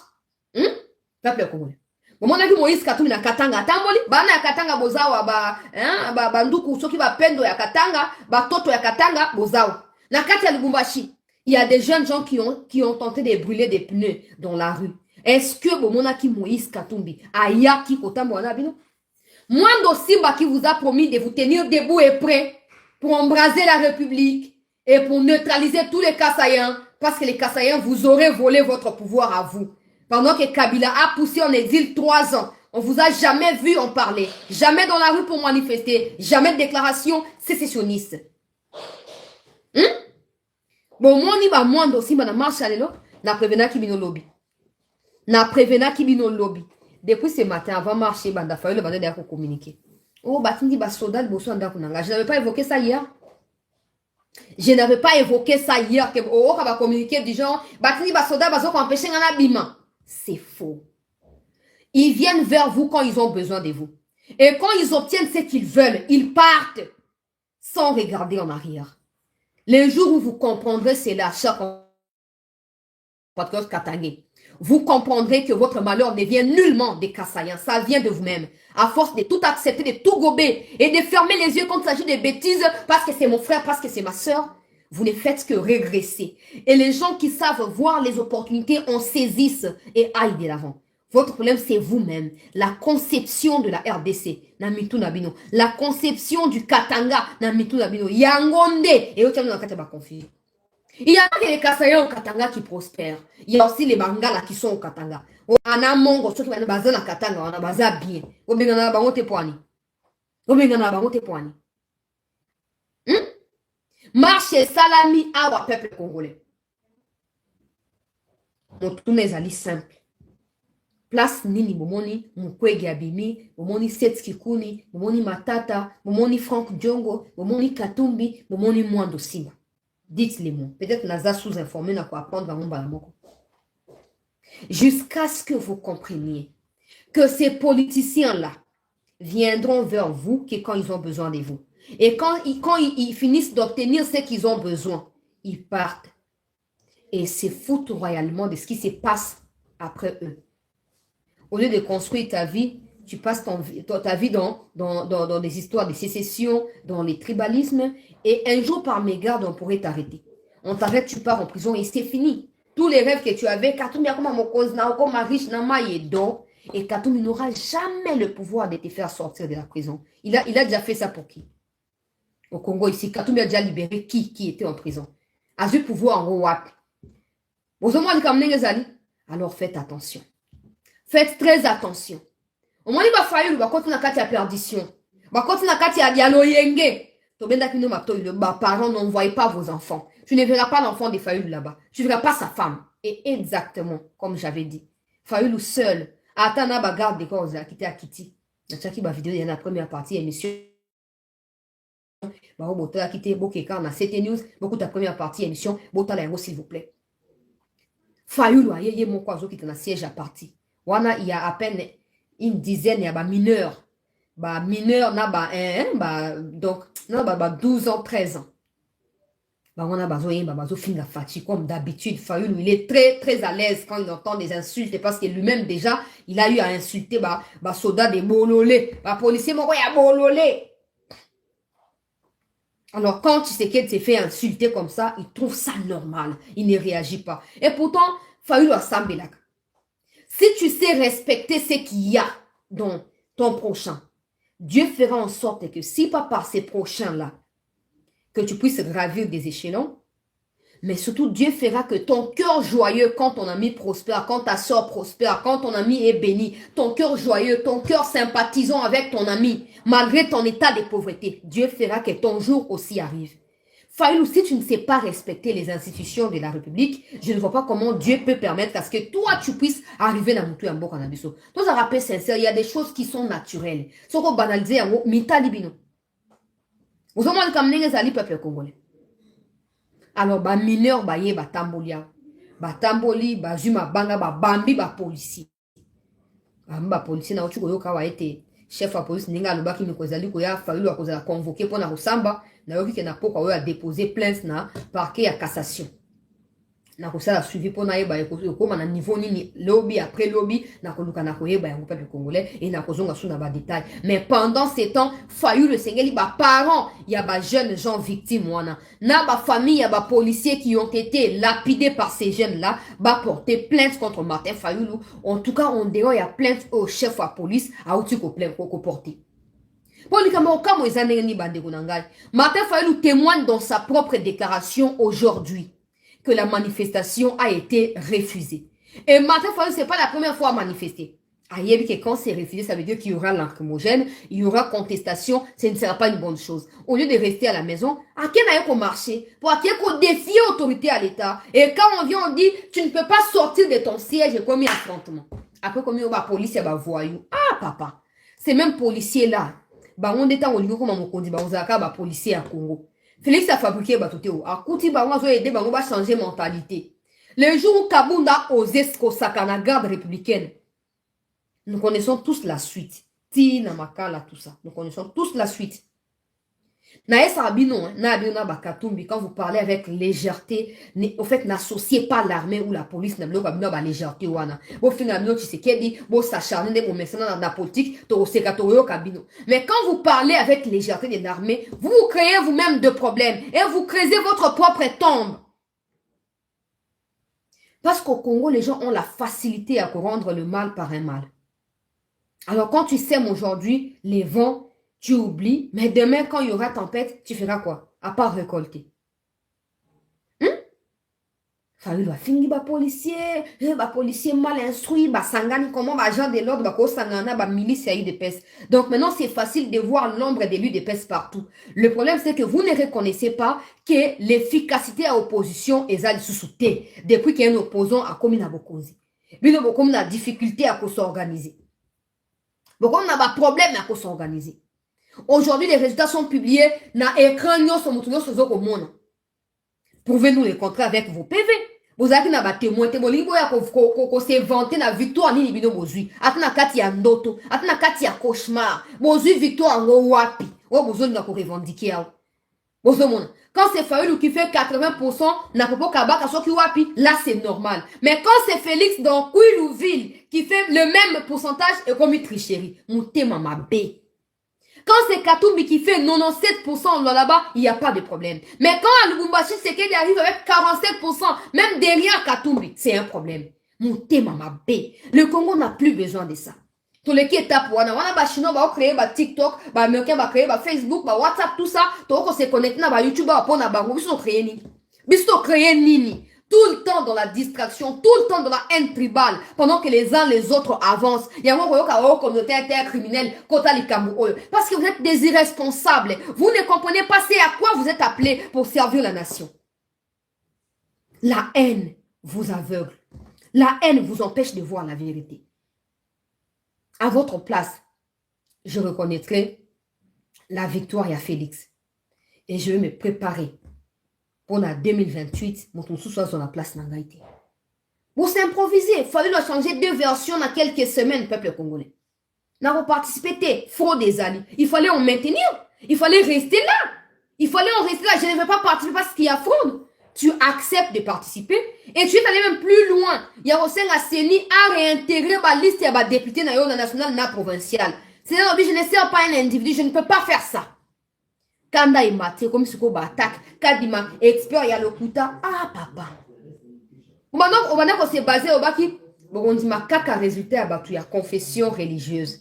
Peuple congolais. Bon, on a vu Moïse Katumbi na Katanga. Tamboli, bana ya Katanga bozawa ba nduku soki ba pendo ya Katanga, ba toto ya Katanga bozawa. Na kati ya Lubumbashi, il y a des jeunes gens qui ont tenté de brûler des pneus dans la rue. Est-ce que bon on a qui Moïse Katumbi aya ki kotambo na bino? Mwando Simba qui vous a promis de vous tenir debout et prêt pour embraser la République et pour neutraliser tous les Kassayens parce que les Kassayens vous auraient volé votre pouvoir à vous. Pendant que Kabila a poussé en exil 3 ans, on vous a jamais vu en parler. Jamais dans la rue pour manifester. Jamais de déclaration sécessionniste. Bon, moi, on y va aussi, na marche à l'élo, na prévena qui bino lobby. Na prévena qui bino lobby. Depuis ce matin, avant marcher, banda faille le banda d'ailleurs pour communiquer. Oh, batindi ba soldat de bosso anda kunanga. Je n'avais pas évoqué ça hier. Je n'avais pas évoqué ça hier. Que oh, on va communiquer du genre, batindi ba soldat bazo ko empêcher ngana bima. C'est faux. Ils viennent vers vous quand ils ont besoin de vous. Et quand ils obtiennent ce qu'ils veulent, ils partent sans regarder en arrière. Les jours où vous comprendrez cela, chaque podcast Katangé, vous comprendrez que votre malheur ne vient nullement des Kassayens. Ça vient de vous-même. À force de tout accepter, de tout gober et de fermer les yeux quand il s'agit de bêtises parce que c'est mon frère, parce que c'est ma soeur, vous ne faites que régresser. Et les gens qui savent voir les opportunités en saisissent et aillent de l'avant. Votre problème, c'est vous-même. La conception de la RDC, Namitu Nabino. La conception du Katanga, Namitu Nabino. Yangonde. Et au terme, on a confié. Il y a les Kassayens au Katanga qui prospèrent. Il y a aussi les Bangala qui sont au Katanga. On a Mongo, ceux qui sont basés au Katanga, on a basé bien. On a bangote poani. On a bangote poani. Marche salami awa peuple congolais. Mon tourne est simple. place nini bomoni Mukwege Abimi, bomoni Seth Kikuni, bomoni Matata, bomoni Franck Diongo, bomoni Katumbi, bomoni Mwando Sima. Dites-les-moi. Peut-être naza sous-informé na quoi apprendre à mon balamoko. Jusqu'à ce que vous compreniez que ces politiciens-là viendront vers vous que quand ils ont besoin de vous. Et quand ils finissent d'obtenir ce qu'ils ont besoin, ils partent et se foutent royalement de ce qui se passe après eux. Au lieu de construire ta vie, tu passes ta vie dans des histoires de sécession, dans les tribalismes, et un jour par mégarde, on pourrait t'arrêter. On t'arrête, tu pars en prison et c'est fini. Tous les rêves que tu avais, et Katoum n'aura jamais le pouvoir de te faire sortir de la prison. Il a déjà fait ça pour qui? Au Congo ici, Katoum a déjà libéré qui était en prison. A eu pouvoir en Rwanda. Alors faites attention. Faites très attention. Au moins, il va falloir que vous continuez à perdition. Vous continuez à dialoguer. Les parents n'envoient pas vos enfants. Tu ne verras pas l'enfant de Fayoulou là-bas. Tu ne verras pas sa femme. Et exactement, comme j'avais dit, Fayoulou seul. Atana bagarde de cause qui était à Kitty. Natchaki ba vidéo, il y a la première partie émission. Ba bota quitté Bokeka na CT News, beaucoup ta première partie émission, bota la s'il vous plaît. Fayoulou a yé mon kwazo qui est dans siège à partie. Wana il y a à peine une dizaine ya ba mineurs. Ba mineurs na ba donc na ba 12 ans, 13 ans. Comme d'habitude, Fayoulou, il est très très à l'aise quand il entend des insultes parce que lui-même déjà, il a eu à insulter soda de bololé, policier mon a bololé. Alors quand tu sais qu'elle s'est fait insulter comme ça, il trouve ça normal, il ne réagit pas. Et pourtant, Fayoulou a Sambelak. Si tu sais respecter ce qu'il y a dans ton prochain, Dieu fera en sorte que si pas par ces prochains-là, que tu puisses gravir des échelons, mais surtout Dieu fera que ton cœur joyeux, quand ton ami prospère, quand ta soeur prospère, quand ton ami est béni, ton cœur joyeux, ton cœur sympathisant avec ton ami, malgré ton état de pauvreté, Dieu fera que ton jour aussi arrive. Fayoulou, si tu ne sais pas respecter les institutions de la République, je ne vois pas comment Dieu peut permettre à ce que toi, tu puisses arriver dans Moutou Yambo Kanabiso. Toi, un rappel sincère, il y a des choses qui sont naturelles. Ce qu'on banalise, Mita Libino. Vous avez comme les peuple congolais. Alors, ba mineur, ba ye, ba tambolia. Ba tamboli, ba zuma banga, ba bambi, ba policier. Ba policier, na ochu koyo kawa ete chef wa police, ninga alobaki mikozali koya Fayoulou a kozala convoqué pour na Rosamba, na yoki ke na poka oyo a déposé plainte na parquet à cassation. Na kosala suivi pour na yeba ekoma na niveau nini lobby après lobby na koluka na koyeba yango peuple congolais et na kozonga sous na ba détail. Mais pendant ces temps, Fayoulou le sengeli ba parents, il y a ba jeunes gens victimes wana. Na ba famille, il y a ba policiers qui ont été lapidés par ces jeunes là, ba porter plainte contre Martin Fayoulou. En tout cas, on dehors il y a plainte au chef de la police a outil ko plainte ko porter. Martin Fayoulou témoigne dans sa propre déclaration aujourd'hui que la manifestation a été refusée. Et Martin Fayoulou, ce n'est pas la première fois à manifester. Que quand c'est refusé, ça veut dire qu'il y aura lacrymogène, il y aura contestation, ce ne sera pas une bonne chose. Au lieu de rester à la maison, à quel n'a marché, pour à quel qu'on défie l'autorité à l'État. Et quand on vient, on dit, tu ne peux pas sortir de ton siège et commis affrontement. Après, comme il y a la police, il y a voyou. Ah, papa, ces mêmes policiers-là, on est en Olivier comme on dit, on a policier à Congo. Félix a fabriqué Batotéo. A Kouti Bango a aidé Bango à changer mentalité. Le jour où Kabounda a osé Skosaka na garde républicaine, nous connaissons tous la suite. Tina Makala, tout ça. Nous connaissons tous la suite. Quand vous parlez avec légèreté, au fait, n'associez pas l'armée ou la police, légèreté. Mais quand vous parlez avec légèreté de l'armée, vous vous créez vous-même de problèmes et vous creusez votre propre tombe. Parce qu'au Congo, les gens ont la facilité à rendre le mal par un mal. Alors quand tu sèmes aujourd'hui les vents, tu oublies, mais demain, quand il y aura tempête, tu feras quoi? À part récolter. Fayoulou a fini, policier mal instruit, sangani, comment, agent de l'ordre, sangana, milice, de peste. Donc maintenant, c'est facile de voir l'ombre des lieux de peste partout. Le problème, c'est que vous ne reconnaissez pas que l'efficacité à opposition est sous-soutée depuis qu'un opposant a commis la bokozi. Bino beaucoup na difficulté à s'organiser. Beaucoup na ba problème à s'organiser. Aujourd'hui, les résultats sont publiés na écran sur au monde. Prouvez-nous le contraire avec vos PV. Vous avez na ba témoin ko se vanter na victoire ni bino bozui. Atuna kati ya ndoto, atuna kati ya cauchemar. Bozui victoire ngo wapi. O bozoi na ko revendiquer. Quand c'est Fayoulou qui fait 80%, n'a pas kabaka soki wapi, là c'est normal. Mais quand c'est Félix dans Kouilouville qui fait le même pourcentage, et comme une tricherie, monté mama B. Quand c'est Katumbi qui fait 97% là-bas, il n'y a pas de problème. Mais quand Lubumbashi Sekedi arrive avec 47%, même derrière Katumbi, c'est un problème. Monté mama B. Le Congo n'a plus besoin de ça. Tous les qui étapes, on a chinois va créer TikTok, américain va créer Facebook, WhatsApp, tout ça. Tout on se connecte na YouTube, on a biso créer ni. Biso créer nini. Tout le temps dans la distraction, tout le temps dans la haine tribale, pendant que les uns les autres avancent. Il y a un communauté intercriminelle, parce que vous êtes des irresponsables. Vous ne comprenez pas c'est à quoi vous êtes appelés pour servir la nation. La haine vous aveugle. La haine vous empêche de voir la vérité. À votre place, je reconnaîtrai la victoire à Félix. Et je vais me préparer pour la 2028, pour qu'on soit sur la place Nangaïté. Vous s'improviser. Il fallait changer 2 versions dans quelques semaines, peuple congolais. Nous avons participé, fraude des alliés. Il fallait en maintenir. Il fallait rester là. Il fallait en rester là. Je ne vais pas participer parce qu'il y a fraude. Tu acceptes de participer et tu es allé même plus loin. Il y a aussi un CENI à réintégrer ma liste de députés dans la nationale et provinciale. C'est-à-dire, je ne sers pas un individu, je ne peux pas faire ça. Kanda est maté, comme ce qu'on attaque, Kadima, expert, il y a le kuta. Ah, papa. Maintenant, on s'est basé au baki. On dit, ma kaka résultat à la confession religieuse.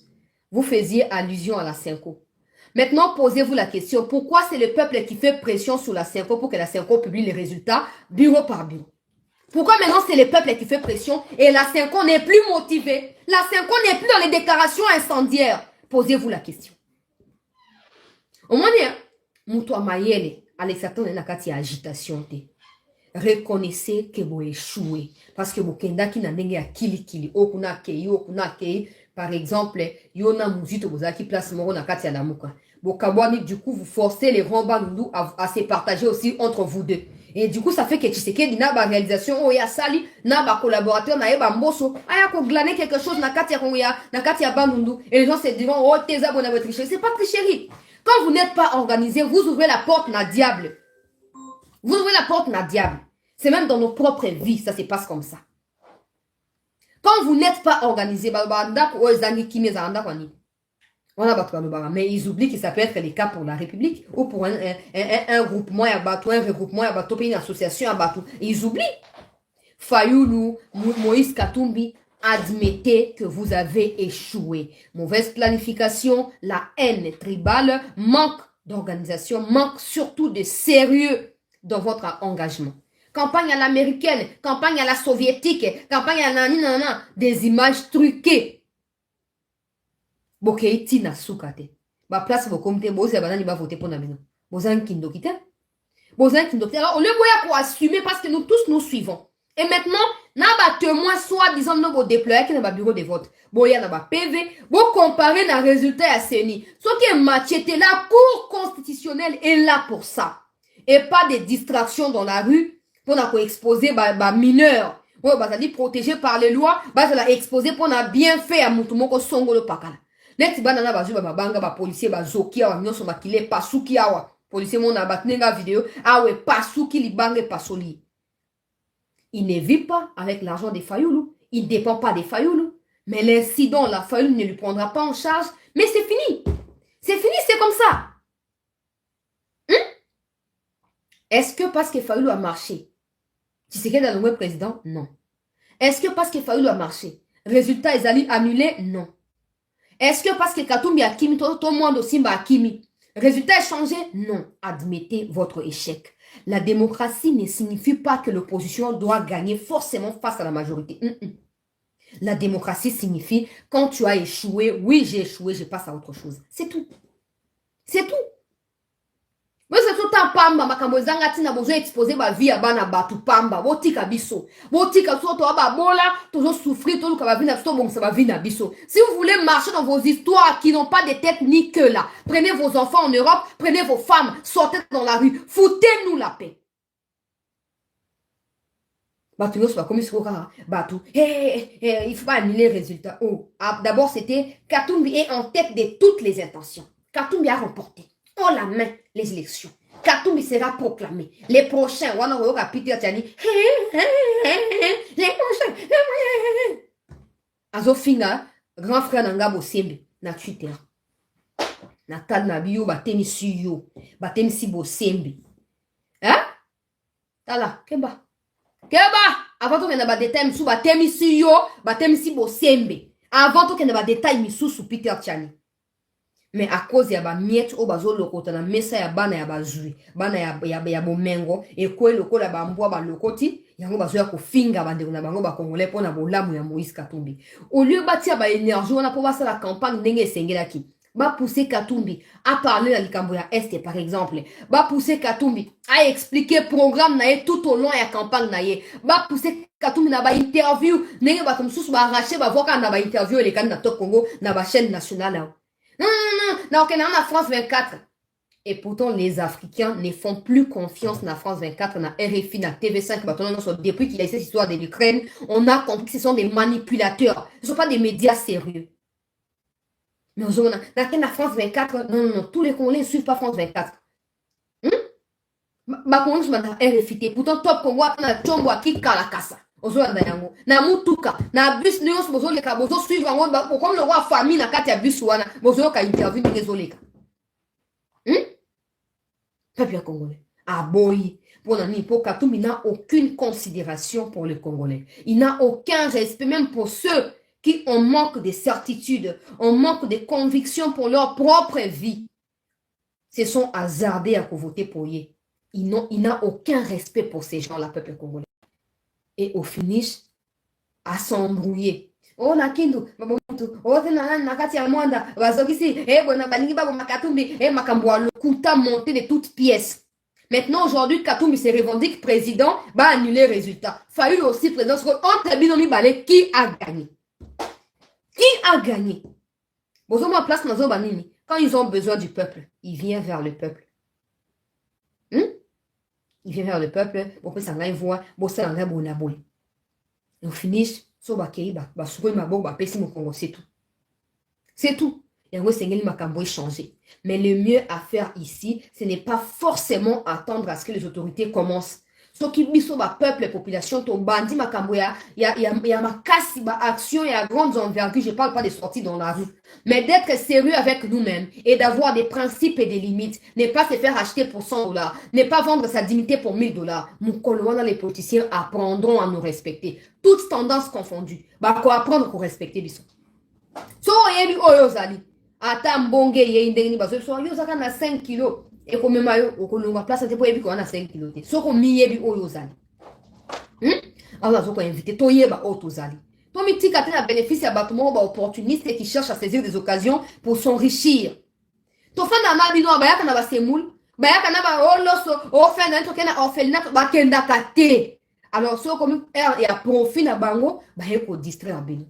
Vous faisiez allusion à la Cinco. Maintenant, posez-vous la question, pourquoi c'est le peuple qui fait pression sur la Cinco pour que la Cinco publie les résultats bureau par bureau? Pourquoi maintenant c'est le peuple qui fait pression et la Cinco n'est plus motivée? La Cinco n'est plus dans les déclarations incendiaires. Posez-vous la question. Au moins, Moutoua Mayele, Alexandre Nakati agitation. Reconnaissez que vous échouez. Parce que vous kendaki na nenge ya kili. Okuna kei. Par exemple, Yona Mouzito Bozaki place Moro Nakati Anamuka. Bokabwani, du coup, vous forcez les Rombanundu à se partager aussi entre vous deux. Et du coup, ça fait que Tshisekedi n'a pas réalisation, oh ya sali, n'a pas collaborateur, n'a pas mbosso, aya ko glaner quelque chose Nakati ya Bandundu. Et les gens se diront, oh, t'es abonné à votre tricherie. C'est pas tricherie. Quand vous n'êtes pas organisé, vous ouvrez la porte na diable. Vous ouvrez la porte na diable. C'est même dans nos propres vies, ça se passe comme ça. Quand vous n'êtes pas organisé, mais ils oublient que ça peut être le cas pour la République ou pour un groupement, un regroupement, une association. Ils oublient. Fayoulou, Moïse Katumbi, admettez que vous avez échoué. Mauvaise planification, la haine tribale, manque d'organisation, manque surtout de sérieux dans votre engagement. Campagne à l'américaine, campagne à la soviétique, campagne à la des images truquées. Bokeiti na soukate. Ba place vos comités, bozé banani ba voter pour namino. Bozan kindokite. Bozan kindokite. Alors, on le voit pour assumer parce que nous tous nous suivons. Et maintenant, n'a ba témoin soit disant nous déployer qui n'a pas bureau de vote. Boya n'a pas PV, vous comparez les résultats à CENI. Ce qui est machete, la Cour constitutionnelle est là pour ça. Et pas des distractions dans la rue pour nous exposer bah mineurs. Ouais, bah ça dit protégé par les lois, bah ça l'a exposé pour nous bien fait à Moutoumoko Songolo Pakala. Net banana bazu ba banga ba policier ba zoki awa nyonso makile pasuki awa. Policier mon abatnenga vidéo, ah ouais, pasuki li bange pasoli. Il ne vit pas avec l'argent des Fayoulou. Il ne dépend pas des Fayoulou. Mais l'incident, la Fayoulou ne lui prendra pas en charge. Mais c'est fini. C'est fini, c'est comme ça. Est-ce que parce que Fayoulou a marché, Tshisekedi a nommé président? Non. Est-ce que parce que Fayoulou a marché, résultat, ils allaient annuler? Non. Est-ce que parce que Katumbi a Kimi, tout le monde aussi a Kimi, résultat est changé? Non. Admettez votre échec. La démocratie ne signifie pas que l'opposition doit gagner forcément face à la majorité. La démocratie signifie quand tu as échoué, oui j'ai échoué, je passe à autre chose. C'est tout. C'est tout. Mais c'est tout Bota pamba makambo zanga tina bozo exposer ba vie bana batu pamba. Botika biso. Botika so to ba bola, toujours souffrir to luka ba vie na biso bon ça ba vie na biso. Si vous voulez marcher dans vos histoires qui n'ont pas de tête ni queue là, prenez vos enfants en Europe, prenez vos femmes, sortez dans la rue, foutez-nous la paix. Batou yo soit comme il Batou. Il faut pas annuler les résultats. Oh, d'abord c'était Katumbi est en tête de toutes les intentions. Katumbi a remporté haut la main les élections. Katumbi sera proclamé. Les prochains, les prochains. Azofinga, grand frère Nanga Bosembe, na Twitter. Natal Nabio, batemi suyo, batemi si Bosembe. Hein? Tala, Keba. Avant tout, il y a des détails sous batemi suyo, batemi si Bosembe. Avant tout, il y a des détails sous Peter Tchani. Mais à cause ya ba miette o bazo lokota na mesa ya bana ya bazui bana ya bomengo e ko lokola ba mbwa ba lokoti yango bazo ya kofinga bandeko na bango ba congolais pona bolamu ya Moïse Katumbi au lieu batia ba énergie on a pour ça la campagne ndenge esengelaki ba pousser Katumbi à parler la likambo ya Est par exemple ba pousser Katumbi à expliquer programme na ye tout au long ya campagne na ye ba pousser Katumbi na ba interview ndenge ba comme sous ba arracher ba voir na ba interview les candidat top Congo na ba chaîne nationale. Non, ok, dans la France 24. Et pourtant, les Africains ne font plus confiance dans la France 24, dans RFI, dans TV5. Depuis qu'il y a cette histoire de l'Ukraine, on a compris que ce sont des manipulateurs. Ce ne sont pas des médias sérieux. Mais dans la France 24, non, tous les Congolais ne suivent pas France 24. RFI, pourtant, top Congo, on a Tchombo qui Kalakasa. Na mutuka na bus nyonso bozoleka bozo suivre ngo comme le roi famille na kati ya bus wana bozoyoka interview ngezoleka peuple congolais aboyi pour nani pour Katumbi n'a aucune considération pour les Congolais, il n'a aucun respect même pour ceux qui ont manque de certitude, ont manque de conviction pour leur propre vie, se sont hasardés à voter pour lui. Il n'a aucun respect pour ces gens-là, peuple congolais. Et au finish, à s'embrouiller. Oh, na kindu, oh, na kati ya mwanda, bazokisi, bona balingi babo makatumbi, makambwa le kuta monté de toutes pièces. Maintenant, aujourd'hui, Katumbi se revendique président, va annuler les résultats. Fallu aussi président, entre binomi balé, qui a gagné? Qui a gagné? Bozomo place nazo banini. Quand ils ont besoin du peuple, ils viennent vers le peuple. Il vient vers le peuple, pour que ça aille voir, pour ça aille bon aboy. Et au finish, so bakei ba soukoi mabo ba pesi mo Congo, c'est tout. C'est tout. Et en sengeli makambo est changé. Mais le mieux à faire ici, ce n'est pas forcément attendre à ce que les autorités commencent. Ce qui biso ba peuple, population, ton bandit makambo ya makasi ba action et à grandes envergures, je parle pas de sorties dans la rue, mais d'être sérieux avec nous-mêmes et d'avoir des principes et des limites, ne pas se faire acheter pour $100, ne pas vendre sa dignité pour $1000. Moukolwana, les politiciens apprendront à nous respecter, toutes tendances confondues. Bah quoi apprendre pour respecter biso. So yebi oyo zali, ata mbonge ye indeni baso so yo zaka na 5 kilos. Et comme mayo okolonga place te po yebi ko na 5 kilos te. So ko mi yebi oyo zali. Alors zo ko invité to yeba oto zali. To mi tika te na bénéfice ya batumo ba opportuniste qui cherchent à saisir des occasions pour s'enrichir. To fa na mabino ba na ba semoul, ba na ba oloso, o fa na to kena orphelinat ba kenda kate. Alors so comme et à profit na bango, ba he ko distraire bino.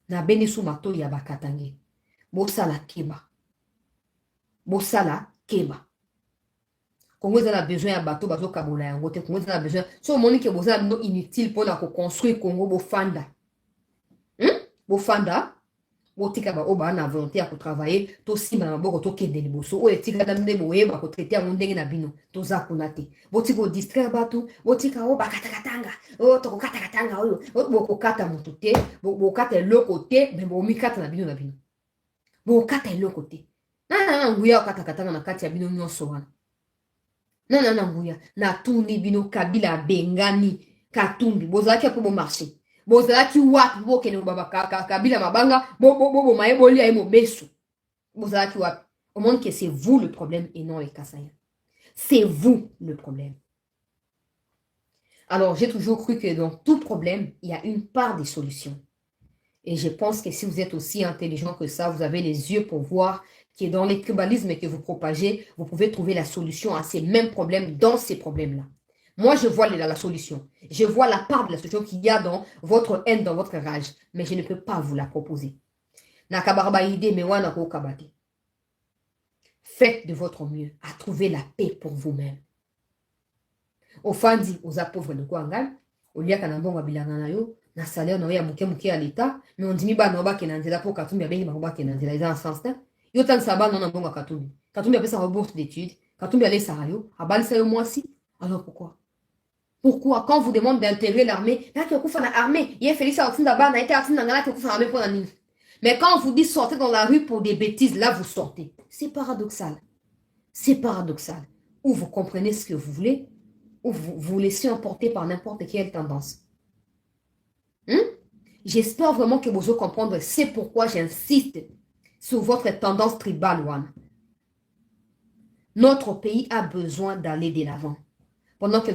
Na beni sous mato ya bakatangi. Bosala keba. Bosala keba. Congo a besoin de bateau, bateau kabola yango te. Congo a besoin. So moni ke boza no inutile pour na ko construire Congo bofanda. Bofanda. Botika ba oba na volonté à travailler. To simba na boko to kende liboso. O etika na mde boye ba ko traiter yango ndenge na bino. To za kunate. Botika o distraire bato. Botika o bakatakatanga. O to ko katakatanga oyo. O boko kata moto te. Boko kata le côté, mais bo mi kata na bino na bino. Boko kata le côté. Na nguya katakatanga na kati ya bino nyonso wana. Na nguya. Na tundi bino Kabila bengani Katumbi. Bozalaki po bo marché. Bozalaki wapi bo kene baba Kabila mabanga bo maeboli ay mo beso. Bozalaki wapi. Au monde que c'est vous le problème et non les Kassaïens. C'est vous le problème. Alors, j'ai toujours cru que dans tout problème, il y a une part des solutions. Et je pense que si vous êtes aussi intelligent que ça, vous avez les yeux pour voir qui est dans les tribalismes que vous propagez, vous pouvez trouver la solution à ces mêmes problèmes dans ces problèmes-là. Moi, je vois la solution. Je vois la part de la solution qu'il y a dans votre haine, dans votre rage. Mais je ne peux pas vous la proposer. Faites de votre mieux à trouver la paix pour vous-même. Ofandi, aux pauvres de Kwangal, au lieu qu'un bon wabilananayo, na salaire na ya muke à l'état, mais on dit mi ba no ba kenanzela pour Katumbi abengi ba kenanzela dans ce sens là. Yo tan saba non na bon Katumbi. Katumbi a fait sa bourse d'études, Katumbi allait salario, a bal ça moi si. Alors pourquoi? Pourquoi quand on vous demande d'intégrer l'armée, là que vous faites l'armée, il y a Félix Artinda ba na été Artinda ngala que vous faites l'armée pour la nini. Mais quand on vous dit sortez dans la rue pour des bêtises, là vous sortez. C'est paradoxal. C'est paradoxal. Ou vous comprenez ce que vous voulez, ou vous vous laissez emporter par n'importe quelle tendance. J'espère vraiment que vous allez comprendre. C'est pourquoi j'insiste sur votre tendance tribale, One. Notre pays a besoin d'aller de l'avant. Pendant que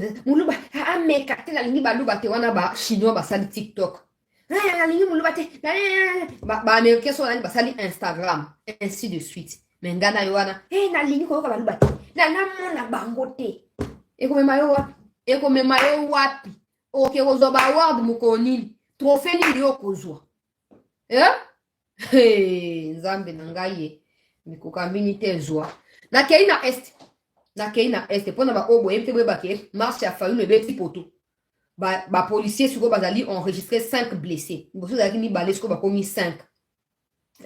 chinois sali TikTok. Américains sont sali Instagram, ainsi de suite. Mais ngana yoana, na lingi ko ka balubate. Na mona bangote. Eko memayo wapi. Ok, ozoba award mukonini. Trophée ni yo kozwa. Nzambe na ngai mikokambini te zwa. Na keina est pona ba obo emte bwe bake marche a fallu le petit poto. Ba policier suko bazali enregistré 5 blessés. Boso zaki mi balé suko ba komi 5.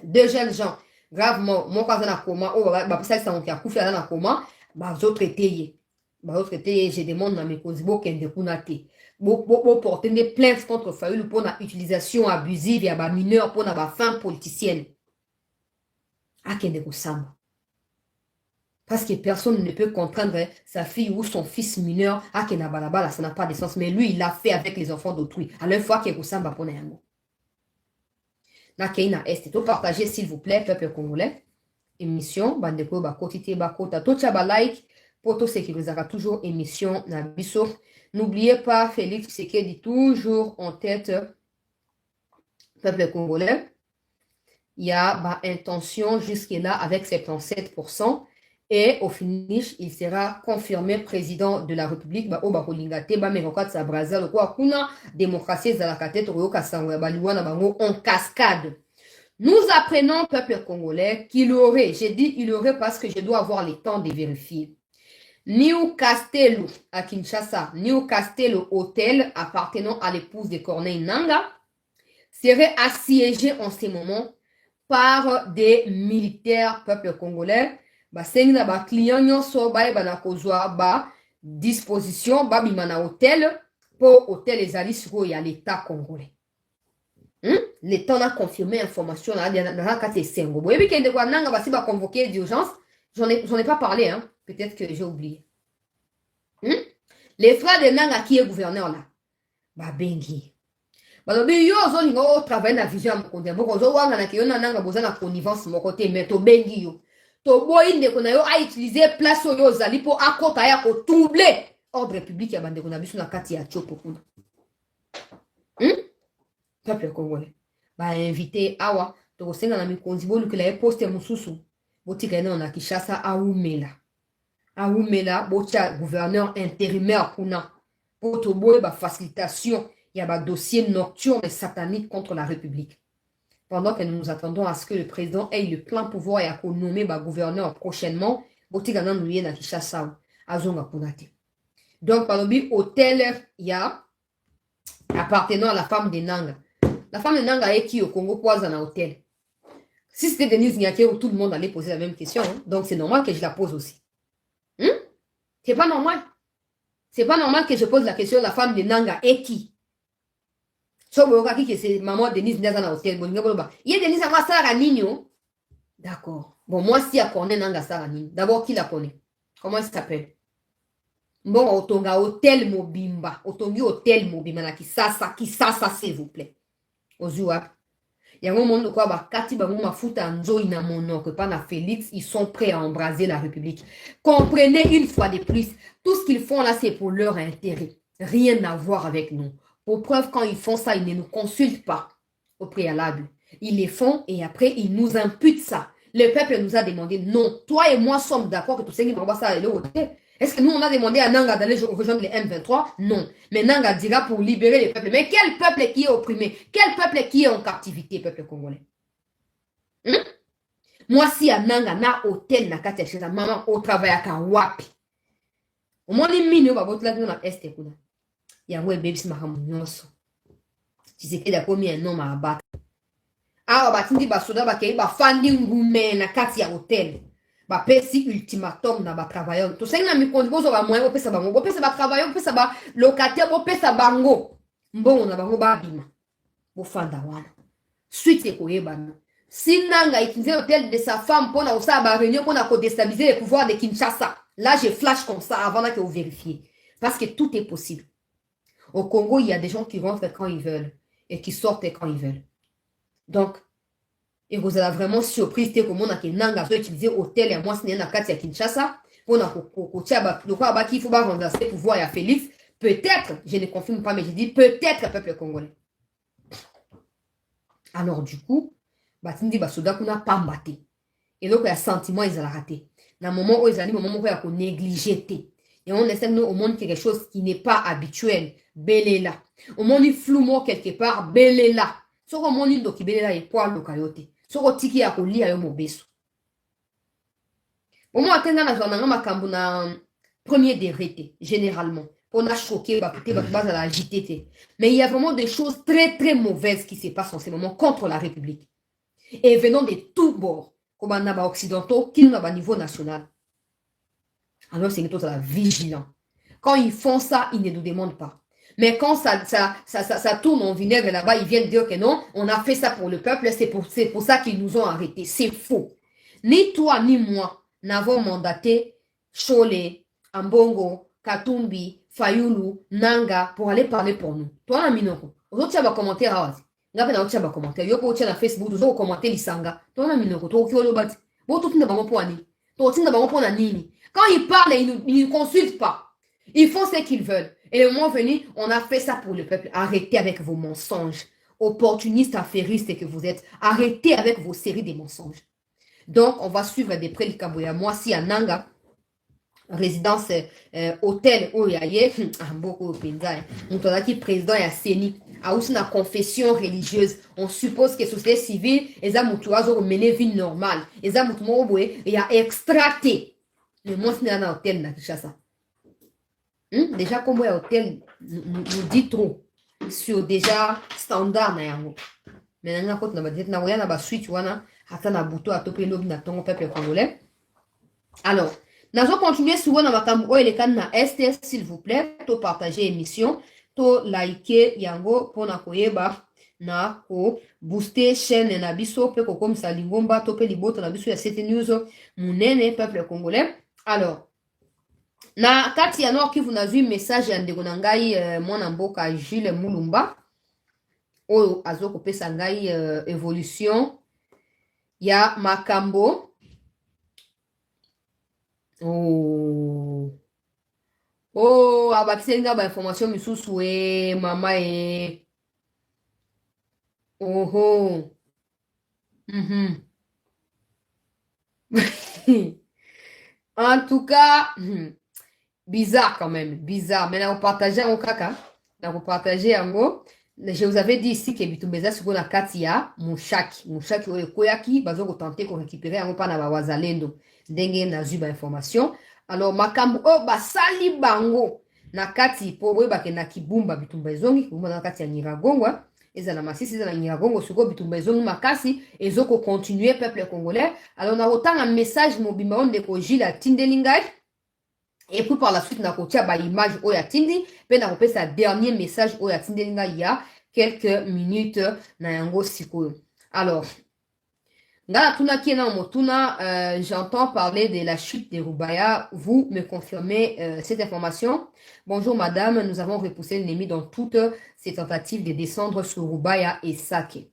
2 jeunes gens gravement mon cousin na coma o ba pesa sa on ki akufi na coma ba zo traité je demande na mes causes bo kende kuna te. Bo porter des plaintes contre Fayoulou pour la utilisation abusive et à mineurs pour la fin politicienne. À kende kusamba. Parce que personne ne peut contraindre sa fille ou son fils mineur à Kenabalabala, ça n'a pas de sens. Mais lui, il l'a fait avec les enfants d'autrui. À l'une fois qu'il y a pour Néango. Na Keina Est, tout partager s'il vous plaît, peuple congolais. Émission, Bandeko, Bakotite, Bakota, Tochaba like, Poto sécurisera toujours émission na biso. N'oubliez pas, Félix Tshisekedi toujours en tête, peuple congolais. Il y a intention jusque-là avec 77%. Et au finish, il sera confirmé président de la République. Démocratie en cascade. Nous apprenons, peuple congolais, qu'il aurait, j'ai dit il aurait parce que je dois avoir le temps de vérifier. New Castello à Kinshasa, New Castello hôtel appartenant à l'épouse de Corneille Nangaa, serait assiégé en ce moment par des militaires, peuple congolais. Sengi na ba client nyonso ba na kozwa ba disposition ba bimana hôtel pour hôtel ezali siko ya l'état congolais. L'état a confirmé information là dans kati sengo. Boyebi kende kwa nanga basi ba convoquer d'urgence, j'en ai pas parlé peut-être que j'ai oublié. Les frères de Nanga qui est gouverneur là. Ba bengi. Ba lobi yo zo lingo travailler na vision ko ndembo ko zo wanga na kiyo na nanga bozana connivence mon côté mais to bengi yo. To boy ndeko na yo a utiliser place oyo zali po akota ya ko troubler ordre public ya bandeko na biso na kati ya chopo kuna. Peuple congolais. Ba invité awa to senga na mikonzi bolu kila e poste mususu. Botika na na Kinshasa aumela. Aumela bocha gouverneur intérimaire kuna. Poto boy ba facilitation ya ba dossier nocturne et satanique contre la République. Pendant que nous attendons à ce que le président ait le plein pouvoir et à nommer le gouverneur prochainement, Botigana nous y est dans Kinshasa, Azonga Punate. Donc, par le hôtel, il y a appartenant à la femme de Nanga. La femme de Nanga est qui au Congo quoi dans un hôtel? Si c'était Denise Nyake, tout le monde allait poser la même question. Donc, c'est normal que je la pose aussi. C'est pas normal. C'est pas normal que je pose la question la femme de Nanga est qui? C'est maman Denise Ndaza na hôtel. Il y a Denise à Sara Nino. D'accord. Bon, moi, si elle connaît Nanga Sara Nino, d'abord, qui la connaît? Comment elle s'appelle? Bon, Otonga Hôtel Mobimba. Otongi Hôtel Mobimba. Qui ça, s'il vous plaît. Ozuap. Il y a un moment de quoi, Kati Bamoma Fouta Nzo ina monok, pas na Félix, ils sont prêts à embraser la République. Comprenez une fois de plus, tout ce qu'ils font là, c'est pour leur intérêt. Rien à voir avec nous. Pour preuve, quand ils font ça, ils ne nous consultent pas au préalable. Ils les font et après, ils nous imputent ça. Le peuple nous a demandé, non, toi et moi sommes d'accord que tout ce qui va ça hôtel. Est-ce que nous, on a demandé à Nanga d'aller rejoindre les M23? Non. Mais Nanga dira pour libérer le peuple. Mais quel peuple qui est opprimé? Quel peuple qui est en captivité, peuple congolais? Moi, si à Nanga na hôtel na kati ya chez maman au travail à wapi. Au moins, les minutes, on va voter là est kuna. Yango et baby mahamu nyonso. Tu sais qu'il a commis un homme à abattre. Ah, batindi basoda bakei ba fandi ngume na kati ya hôtel. Ba pesi ultimatum na ba travailleur. To senga mi kondi bozo ba moyen opesa bango. Bo pesa ba travailleur, opesa ba locataire, bo pesa bango. Mbongo na bango ba bima. Bo fanda wana. Suite ekoyebana. Si Nanga utilisait l'hôtel de sa femme pour la réunion pour déstabiliser les pouvoirs de Kinshasa, là je flash comme ça avant que vous vérifiez. Parce que tout est possible. Au Congo, il y a des gens qui rentrent quand ils veulent et qui sortent quand ils veulent. Donc, et vous avez vraiment surprise que mon Nanga a utilisé l'hôtel et moi c'est na kati ya Kinshasa pour qu'il faut renverser le pouvoir à Félix. Peut-être, je ne confirme pas, mais je dis peut-être le peuple congolais. Alors du coup, batindi basoda kuna pambate. Et donc, il y a sentiment, ils ont raté. Dans le moment où ils ont moment où ils ont négligé. Et on essaie au monde quelque chose qui n'est pas habituel. Belé là. Au monde, il flou quelque part. Belé là. Sur au monde, il doit belé là et poil le cayote. Sur au tiki à colis à mon beso. Au moins, attendant la journée, on a na premier degré, généralement. On a choqué, peut-être à la agité. Mais il y a vraiment des choses très, très mauvaises qui se passent en ce moment contre la République. Et venant de tous bords. Comme on a occidentaux, qui nous a niveau national. Alors, c'est que tout ça vigilant. Quand ils font ça, ils ne nous demandent pas. Mais quand ça tourne en vinaigre là-bas, ils viennent dire que non, on a fait ça pour le peuple, c'est pour ça qu'ils nous ont arrêtés. C'est faux. Ni toi, ni moi n'avons mandaté Chole, Ambongo, Katumbi, Fayulu, Nanga pour aller parler pour nous. Toi, la minoko. Aux autres, tu as commentaire à ngape na utia ba commentaire yoko utia na Facebook uzo commenter lisanga tona minoko to kiolo bati bo to tinda bango po ani to tinda bango po na nini quand ils parlent ils ne consultent pas ils font ce qu'ils veulent et le moment venu on a fait ça pour le peuple. Arrêtez avec vos mensonges opportunistes affairistes que vous êtes. Arrêtez avec vos séries de mensonges. Donc on va suivre des près le Kaboya moi si à Nanga résidence hôtel oyaye beaucoup penza mutolaki président ya Seni a aussi une confession religieuse. On suppose que société civile, ils ont mené vie normale. Ils ont extracté. Mais moi, c'est un hôtel dans Kinshasa. Déjà, comme un hôtel nous dit trop sur déjà standard. Mais nous avons une suite, peuple congolais. Alors, nous allons continuer sur le canal STS, s'il vous plaît, pour partager l'émission. To like yango pona koyeba na ko booster chaîne na biso pe ko comme ça lingomba to pe liboto na biso ya 7 news munene peuple congolais. Alors na kati ya Nord Kivu na vu message ya ndeko na ngai mwana mboka Jules Mulumba oyo azoko pesa ngai évolution ya makambo Oh, abakisenga ba information misusu mama oh. En tout cas, bizarre quand même, bizarre. Mais là, on partageait en kaka. Là, on partageait en gros. Je vous avais dit ici que Bitumbeza sur la Katia, Mouchaki Koyaki, bazo ko tenter ko récupérer en pas na ba wazalendo. Ndenge na zuba information. Alors makambo basali bango na kati po boyeba ke na Kibumba bitumba ezongi Kibumba na kati ya Nyiragongo ezala masisi ezala Nyiragongo suko bitumba ezongi makasi ezoko continuer peuple congolais. Alors na otanga message mobimba onde ko Gila Tindelingai et puis par la suite na kotia ba image oya tindi pe na kopesa dernier message oya Tindelingai il y a quelques minutes na yango sikoyo. Alors j'entends parler de la chute des Roubaya. Vous me confirmez cette information? Bonjour madame, nous avons repoussé l'ennemi dans toutes ces tentatives de descendre sur Roubaya et Sake.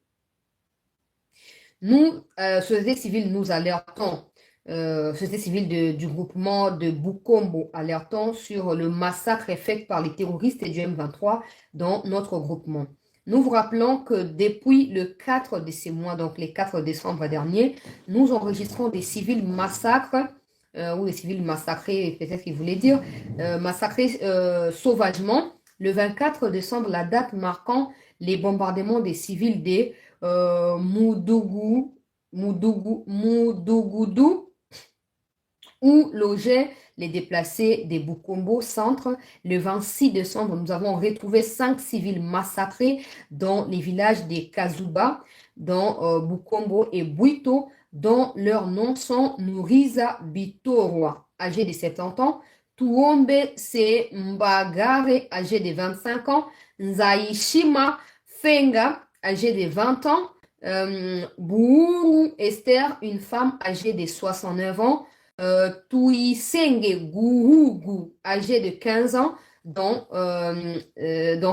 Nous, société civile, nous alertons, société civile du groupement de Bukombo, alertons sur le massacre fait par les terroristes du M23 dans notre groupement. Nous vous rappelons que depuis le 4 de ce mois, donc le 4 décembre dernier, nous enregistrons des civils massacres, ou des civils massacrés, peut-être qu'il voulait dire, massacrés sauvagement. Le 24 décembre, la date marquant les bombardements des civils de Moudougou, où logeaient les déplacés des Bukombo centre. Le 26 décembre, nous avons retrouvé 5 civils massacrés dans les villages de Kazuba, dans Bukombo et Buito, dont leurs noms sont Nouriza Bitoroa, âgé de 70 ans, Tuombe Se Mbagare, âgé de 25 ans, Nzaishima Fenga, âgé de 20 ans, Buuru Esther, une femme âgée de 69 ans, Tuisenge Gurugu, âgé de 15 ans. Dans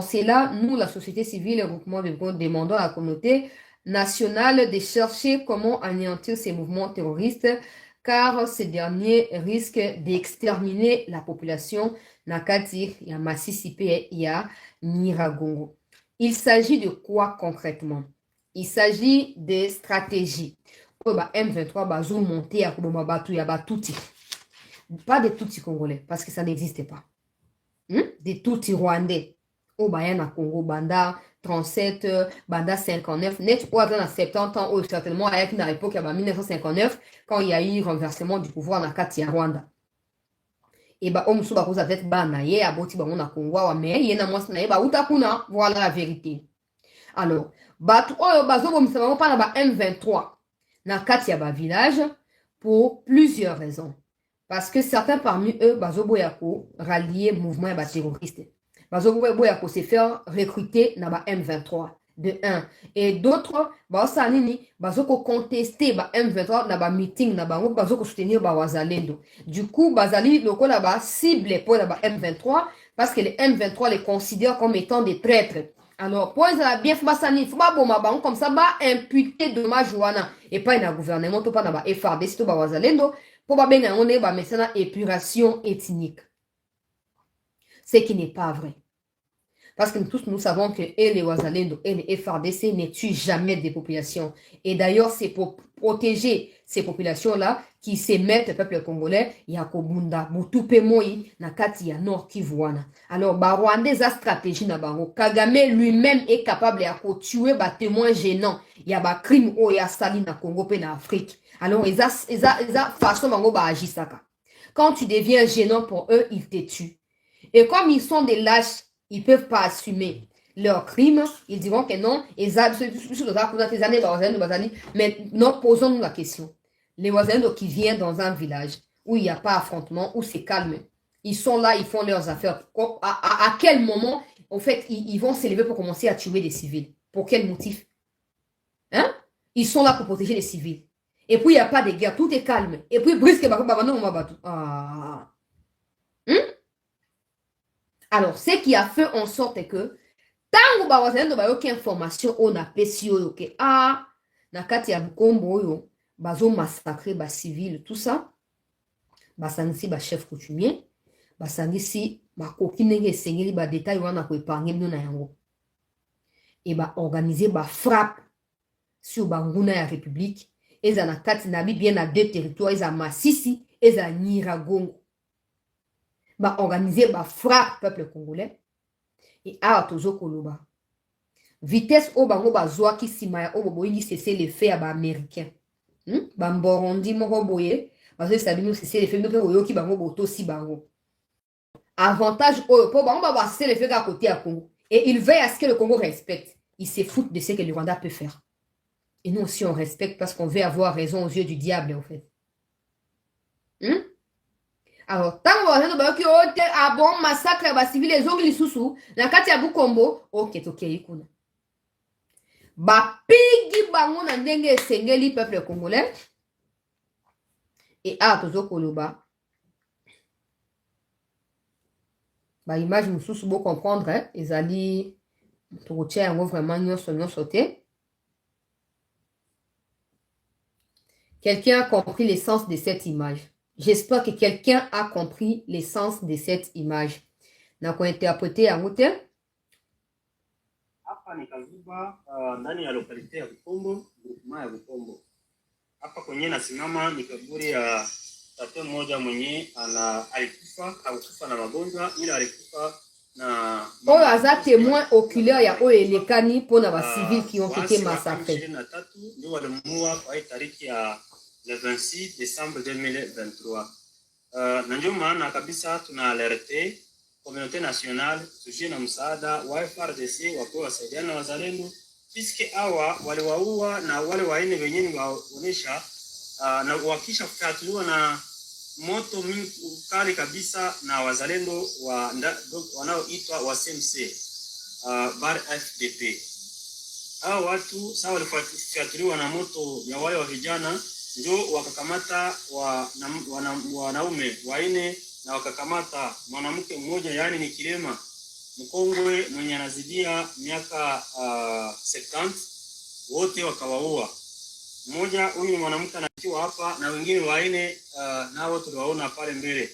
cela, nous, la société civile et le groupement de Burundi, demandons à la communauté nationale de chercher comment anéantir ces mouvements terroristes, car ces derniers risquent d'exterminer la population Nakati, il y a Massisipi et il y a Niragongo. Il s'agit de quoi concrètement? Il s'agit des stratégies. M23 bazo monté à Koboma Batu ya Batouti. Pas des Tutsi congolais, parce que ça n'existe pas. Des Tutsi rwandais. Au Bayana Congo, Banda 37, Banda 59, net ou dans 70 ans, ou certainement avec une époque en 1959, quand il y a eu renversement du pouvoir dans Kati Rwanda. Et bah, on se base avec Banaye, Aboti Bamona Congo, mais il y a un ba utakuna, voilà la vérité. Alors, Batu, bazo bomsama pas na M23. Dans Katiaba village pour plusieurs raisons. Parce que certains parmi eux, Bazo Boyako, ralliés mouvement et terroriste. Bazo Boyako s'est fait recruter dans M23, de 1. Et d'autres, Bazo contesté M23 dans meeting, Bazo soutenir Wazalendo. Du coup, Bazali, le là cible pour M23 parce que les M23 les considèrent comme étant des traîtres. Alors, pour ça bien il faut pas comme ça ba imputer dommage wana et pas un gouvernement to pas na ba FARDC to ba wazalendo pour ba ben on est ba maintenant épuration ethnique. Ce qui n'est pas vrai. Parce que nous tous nous savons que les Wazalendo et les FARDC ne tuent jamais des populations. Et d'ailleurs, c'est pour protéger ces populations-là qui se mettent au peuple congolais, Yakobunda, Mutupe Moi, Nakati, ya Nord Kivuana. Alors, Rwandais a stratégie na bango. Kagame lui-même est capable de tuer des témoins gênants. Il y a des crimes où il y a sali na Congo et na Afrique. Alors, ils ont façon bango ba agisaka. Quand tu deviens gênant pour eux, ils te tuent. Et comme ils sont des lâches, ils ne peuvent pas assumer leurs crimes. Ils diront que non. Mais non, posons-nous la question. Les voisins qui viennent dans un village où il n'y a pas d'affrontement, où c'est calme, ils sont là, ils font leurs affaires. À quel moment, en fait, ils vont s'élever pour commencer à tuer des civils? Pour quel motif? Hein? Ils sont là pour protéger les civils. Et puis, il n'y a pas de guerre, tout est calme. Et puis, brisque, alors, ce qui a fait en sorte que, tant que vous avez aucune information, on a pété que, na kati ya Bukombo yo, bazo massacrer ba civil, tout ça, basangisi ba chef coutumier, basangisi ba kokinenge sengeli ba détail wana ko épargner bino na yango. Et ba organiser ba frappe sur ba nguna ya république, eza na kati na bi bien na deux territoires, eza Masisi, eza Nyiragongo. Ba organiser ba frappe peuple congolais et a tozo koloba vitesse o bango bazwa ki sima ya o boboyi cesser les faits ba américain ba mborondi moko boye bazo sabino cesser les faits no oyo ki bango boto si bango avantage o po bango ba cesser les faits à côté à Congo et il veille à ce que le Congo respecte. Il se fout de ce que le Rwanda peut faire et nous aussi on respecte parce qu'on veut avoir raison aux yeux du diable en fait. Alors, tant que vous avez un bon massacre à civil les ongles sous la kati ya Bukombo, ok, ikuna. Ba pigi bango na ndenge esengeli peuple congolais. Et tozo koloba. Ba image mususu bo comprendre, ezali tokotia yango vraiment nyonso te. Quelqu'un a compris l'essence de cette image. J'espère que quelqu'un a compris l'essence de cette image. Donc, on a interprété à Mouté. hapa ni Kazuba, ndani ya lokalite ya Bukombo, groupement ya Bukombo. Hapa kwenye nasimama ni kaburi ya tate mmoja mwenye alikufa na magonjwa, ila alikufa na oyo aza témoin oculaire ya oyo elekani mpona ba civils qui ont été massacrés. Ndio walimuua kwa tariki ya le 26 décembre 2023. Na ndio maana kabisa tuna alerte communauté nationale tujie na msaada wa FARDC wakiwa wasaidiana na wazalendo, fiske hawa waliwaua na wale waine wenyewe waonesha na wakisha kukatuliwa na moto mkali kabisa na wazalendo wanaoitwa wa CMC bar FDP. Hao watu sawa walifuatiliwa na moto ya wale wa vijana, ndio wakakamata wanaume waine na wakakamata mwanamke mmoja, yani ni kilema mkongwe mwenye anazidia miaka 70, wote wakawaua. Mmoja huyu mwanamke anakiwa hapa na wengine waine nao tuliwaona pale mbele.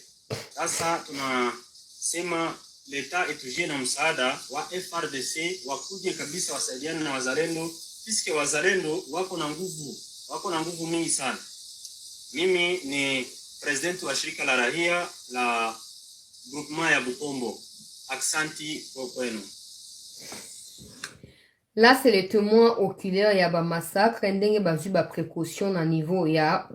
Sasa tunasema leta etujie na msaada wa FARDC wakuje kabisa wasaidiane na wazalendo, fiske wazalendo wako na nguvu mingi sana. Mimi ni president wa shirika la rahia la groupement ya Bukombo. Aksanti kwa kwenu. Là, c'est le témoin oculaire ya ba massacre ndenge bazwi ba précaution na niveau ya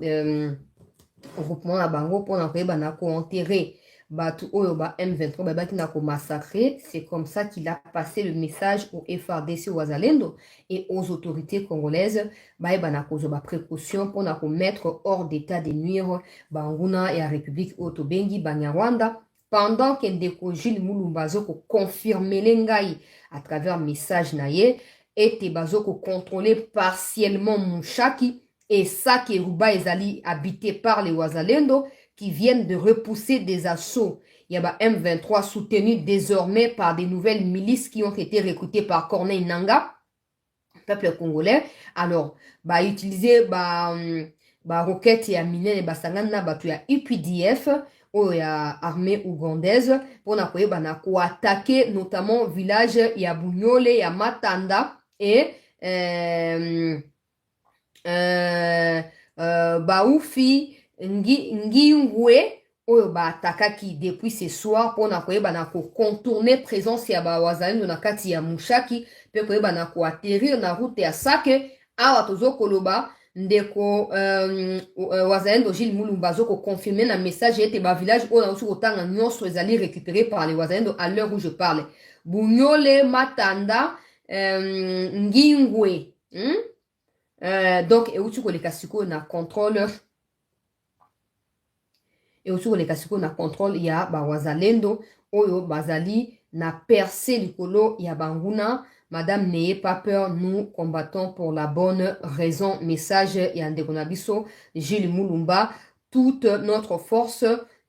groupement la bango pona koyeba na ko enterrer batu oyo ba M23 ba baki na ko massacrer. C'est comme ça qu'il a passé le message au FARDC aux Wazalendo et aux autorités congolaises ba na ko zo ba précaution pona ko mettre hors d'état de nuire banguna ya République Otobengi Banyarwanda. Pendant que Ndeko Jules Mulumba zoko confirmer lengai à travers message naye et bazoko contrôler partiellement Mushaki et ça que Ruba ezali habité par les Wazalendo qui viennent de repousser des assauts. Il y a M23 soutenu désormais par des nouvelles milices qui ont été recrutées par Corneille Nangaa, peuple congolais. Alors, utiliser roquette et mine et sangana batu ya UPDF ou ya armée ougandaise pour attaquer notamment village ya Bunyole, ya Matanda et Baufi Ngingwe oyo attaquaki depuis ce soir pour contourner présence ya Wazalendo na kati ya Mushaki pe koyeba atterrir na route ya Sake awa tozokoloba ndeko Wazalendo Jules Mulumba zoko confirmer na message ete ba village oyo na kotanga nyonso ezali récupéré par les Wazalendo à l'heure où je parle. Bunyole, Matanda, Ngingwe. Donc euti koleka siko na contrôle ya ba Wazalendo oyo bazali na percé likolo ya banguna. Madame, n'ayez pas peur, nous combattons pour la bonne raison. Message Yandekonabiso, Jules Mulumba. Toute notre force,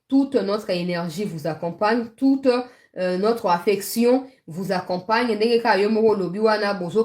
toute notre énergie vous accompagne, toute notre affection vous accompagne.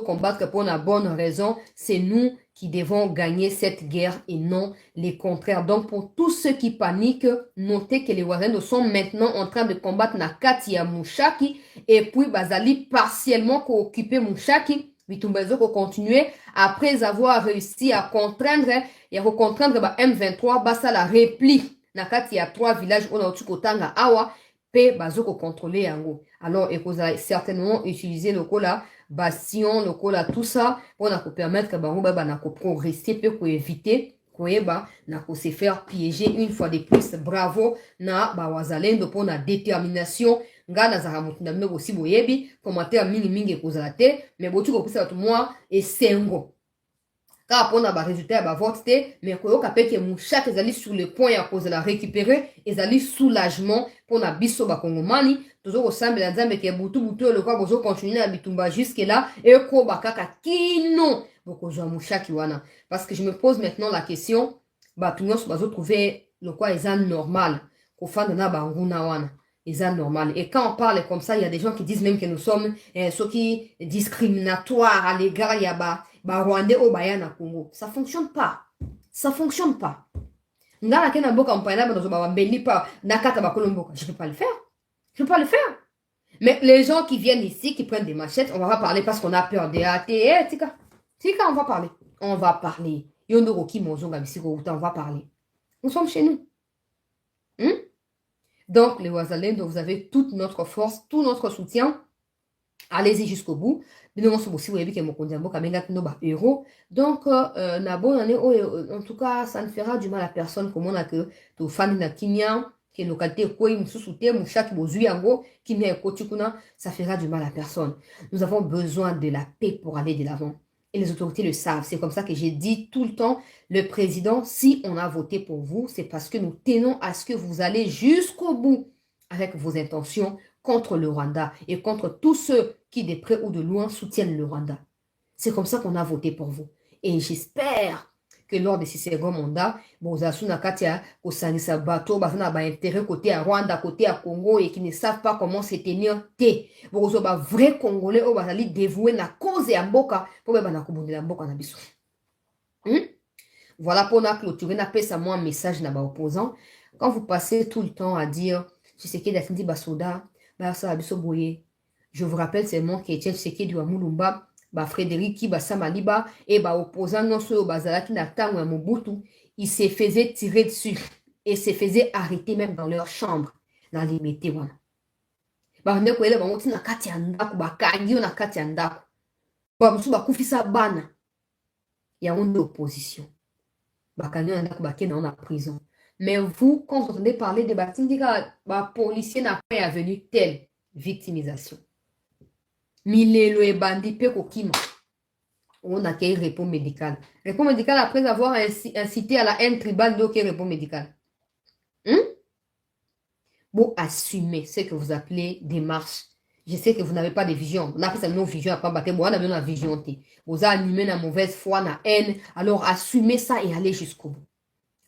Combattre pour la bonne raison. C'est nous qui devons gagner cette guerre et non les contraires. Donc pour tous ceux qui paniquent, notez que les Wazalendo sont maintenant en train de combattre Nakati ya Mushaki et puis bazali partiellement occuper Mushaki. Bitumbezo ko continuer après avoir réussi à contraindre M23 basa la réplique Nakati ya 3 villages on kotanga awa pe bazoko contrôler yango. Alors et vous allez certainement utiliser le cola bastion, le cola tout ça pour nous permettre que bango na ko progresser pe ko éviter koyeba na ko se faire piéger une fois de plus. Bravo na ba Wazalendo pour na détermination ngana za hamutunda mbe aussi boyebi commentaire mingi kozala te mais botu ko pesa tout moi et sengo ka pona ba résultat ya ba vote te mais koyoka pe ke Mushaki ezali sur le point ya kozala récupérer ezali soulagement pour na biso ba kongomani tozo kosambela nzambe ke butu le kwa bozo continuer na bitumba jusque là et ko bakaka kino bokozwa Mushaki wana. Parce que je me pose maintenant la question batu nyonso bazo trouver le kwa eza normal ko fanda na banguna wana eza normal. Et quand on parle comme ça, il y a des gens qui disent même que nous sommes ceux qui discriminatoires à l'égard ya ba Rwandais au Bayana Congo. Ça fonctionne pas. Ça fonctionne pas. Ngala kena boka mpana ba dozo ba mbeli pa nakata ba kolomboka. Je peux pas le faire. Je peux pas le faire. Mais les gens qui viennent ici, qui prennent des machettes, on va pas parler parce qu'on a peur des AT. Tika, on va parler. On va parler. On va parler. Nous sommes chez nous. Hmm? Donc, les Wazalendo, vous avez toute notre force, tout notre soutien. Allez-y jusqu'au bout. Donc, en tout cas, ça ne fera du mal à personne. Comme on a que tu fan na Kimia, qui est localité quoi, ça fera du mal à personne. Nous avons besoin de la paix pour aller de l'avant. Et les autorités le savent. C'est comme ça que j'ai dit tout le temps, le président, si on a voté pour vous, c'est parce que nous tenons à ce que vous allez jusqu'au bout avec vos intentions contre le Rwanda et contre tous ceux qui, de près ou de loin, soutiennent le Rwanda. C'est comme ça qu'on a voté pour vous. Et j'espère que lors de ce second mandat, Bozasuna Katia, Osanisa Bato, Bazana ba intérêt côté à Rwanda, côté à Congo et qui ne savent pas comment se tenir, Bozo ba vrai Congolais, au bazali dévoué na cause et à Mboka, pour ba na kubonde la Mboka na biso. Voilà pour na clôturer, na paix ça moi un message na ba opposant. Quand vous passez tout le temps à dire, je sais qu'il y a des basoda, bah ça biso boye. Je vous rappelle seulement que Etienne Tshisekedi wa Mulumba, ba Frédéric ba Samaliba et ba opposant non sur bazala qui n'attend à Mobutu, ils se faisaient tirer dessus et se faisaient arrêter même dans leur chambre dans les métiers wana. Ba ndeko ele ba moti na kati ya ndako ba kangi na kati ya ndako. Ba musu ba kufisa bana. Ya une opposition. Ba kangi na ndako ba kena en prison. Mais vous, quand vous entendez parler de Batindika, bah, policier n'a pas avenu telle victimisation. Milelo et bandi pe kokima. On a qu'un repos médical. Repos médical après avoir incité à la haine tribale, donc repos médical. Bon, assumez ce que vous appelez démarche. Je sais que vous n'avez pas de vision. On a fait ça non vision à pas battre. Bon, on a une vision. Vous avez animé la mauvaise foi, la haine. Alors assumez ça et allez jusqu'au bout.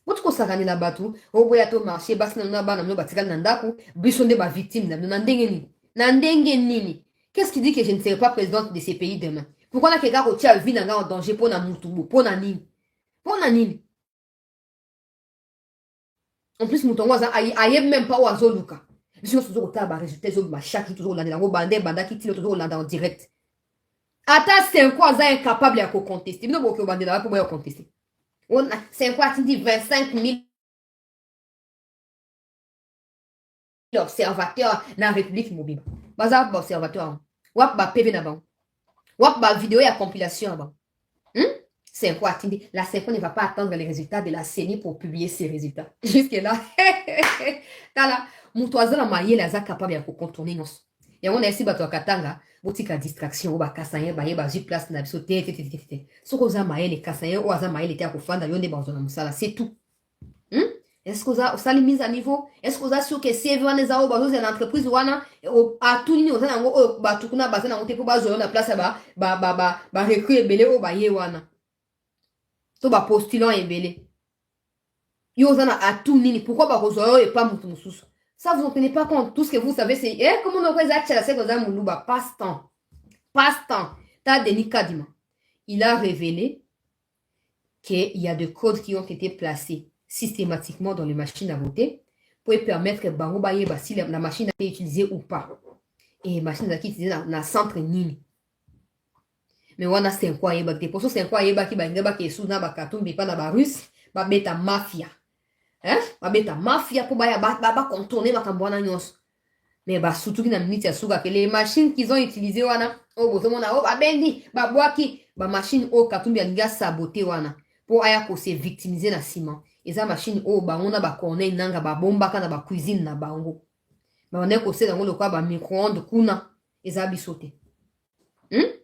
Votre kosakani la batu, au boya to marché, bas na ba na no batikal nandaku, bisonde ba victime na ndenge nini. Qu'est-ce qui dit que je ne serai pas présidente de ces pays demain? Pourquoi la keka ko tia vie nanga en danger pour na mutubu, pour na nini? Pour na nini? En plus mutongo za aye même pas oazo luka. Bisino toujours ta ba résultat zo ba chaque toujours landa ngo banda ki tilo toujours landa en direct. Ata 5 ans za incapable à contester. Bino boko bande la pour boya contester. C'est quoi, tu dis 25 000 observateurs dans la République mobile. Baza observateur. Wap ba PV na ban. Wap ba vidéo et compilation ban. C'est quoi, tu dis la CEPO ne va pas attendre les résultats de la CENI pour publier ses résultats. Jusque là. Tala, mutoaza na maye la za capable ya contourner nos. Et on a ici bato katanga. Botika distraction ba kasayen ba yeba ju place na biso te. Soko za maye le kasayen ou za maye le te akofanda yonde bazona musala, c'est tout. Est-ce que ça les mise à niveau? Est-ce que ça sûr que si vous avez une entreprise wana à tout ni ozana ngo ba tukuna bazana ngo te po bazo na place ba recruter belé o ba ye wana. To ba postulant ebele. Yo ozana à tout nini, pourquoi ba rozo et pas mutu mususu? Ça, vous n'en tenez pas compte. Tout ce que vous savez, c'est comment on peut faire passe-temps. Passe-temps. T'as Denis Kadima. Il a révélé qu'il y a des codes qui ont été placés systématiquement dans les machines à voter pour permettre que Bango Baye si la machine a été utilisée ou pas. Et la machine a été utilisée dans le centre Nini. Mais on a 5 quoi, il y a des postes 5 quoi, il y a des sous na bakatum, mais pas na barus, ba beta mafia. Babeta mafia pour ba contourner makambwana nyos. Mais ba surtout na minute ya suga que les machines qu'ils ont utilisées wana o bozomona o ba bendi ba boaki ba machine o katumbi anga saboter wana pour aya ko se victimiser na ciment. Eza machine o ba ona ba corner nanga ba bomba kana ba cuisine na bango. Ba on est ko se dans le quoi ba micro-ondes kuna eza bisoté.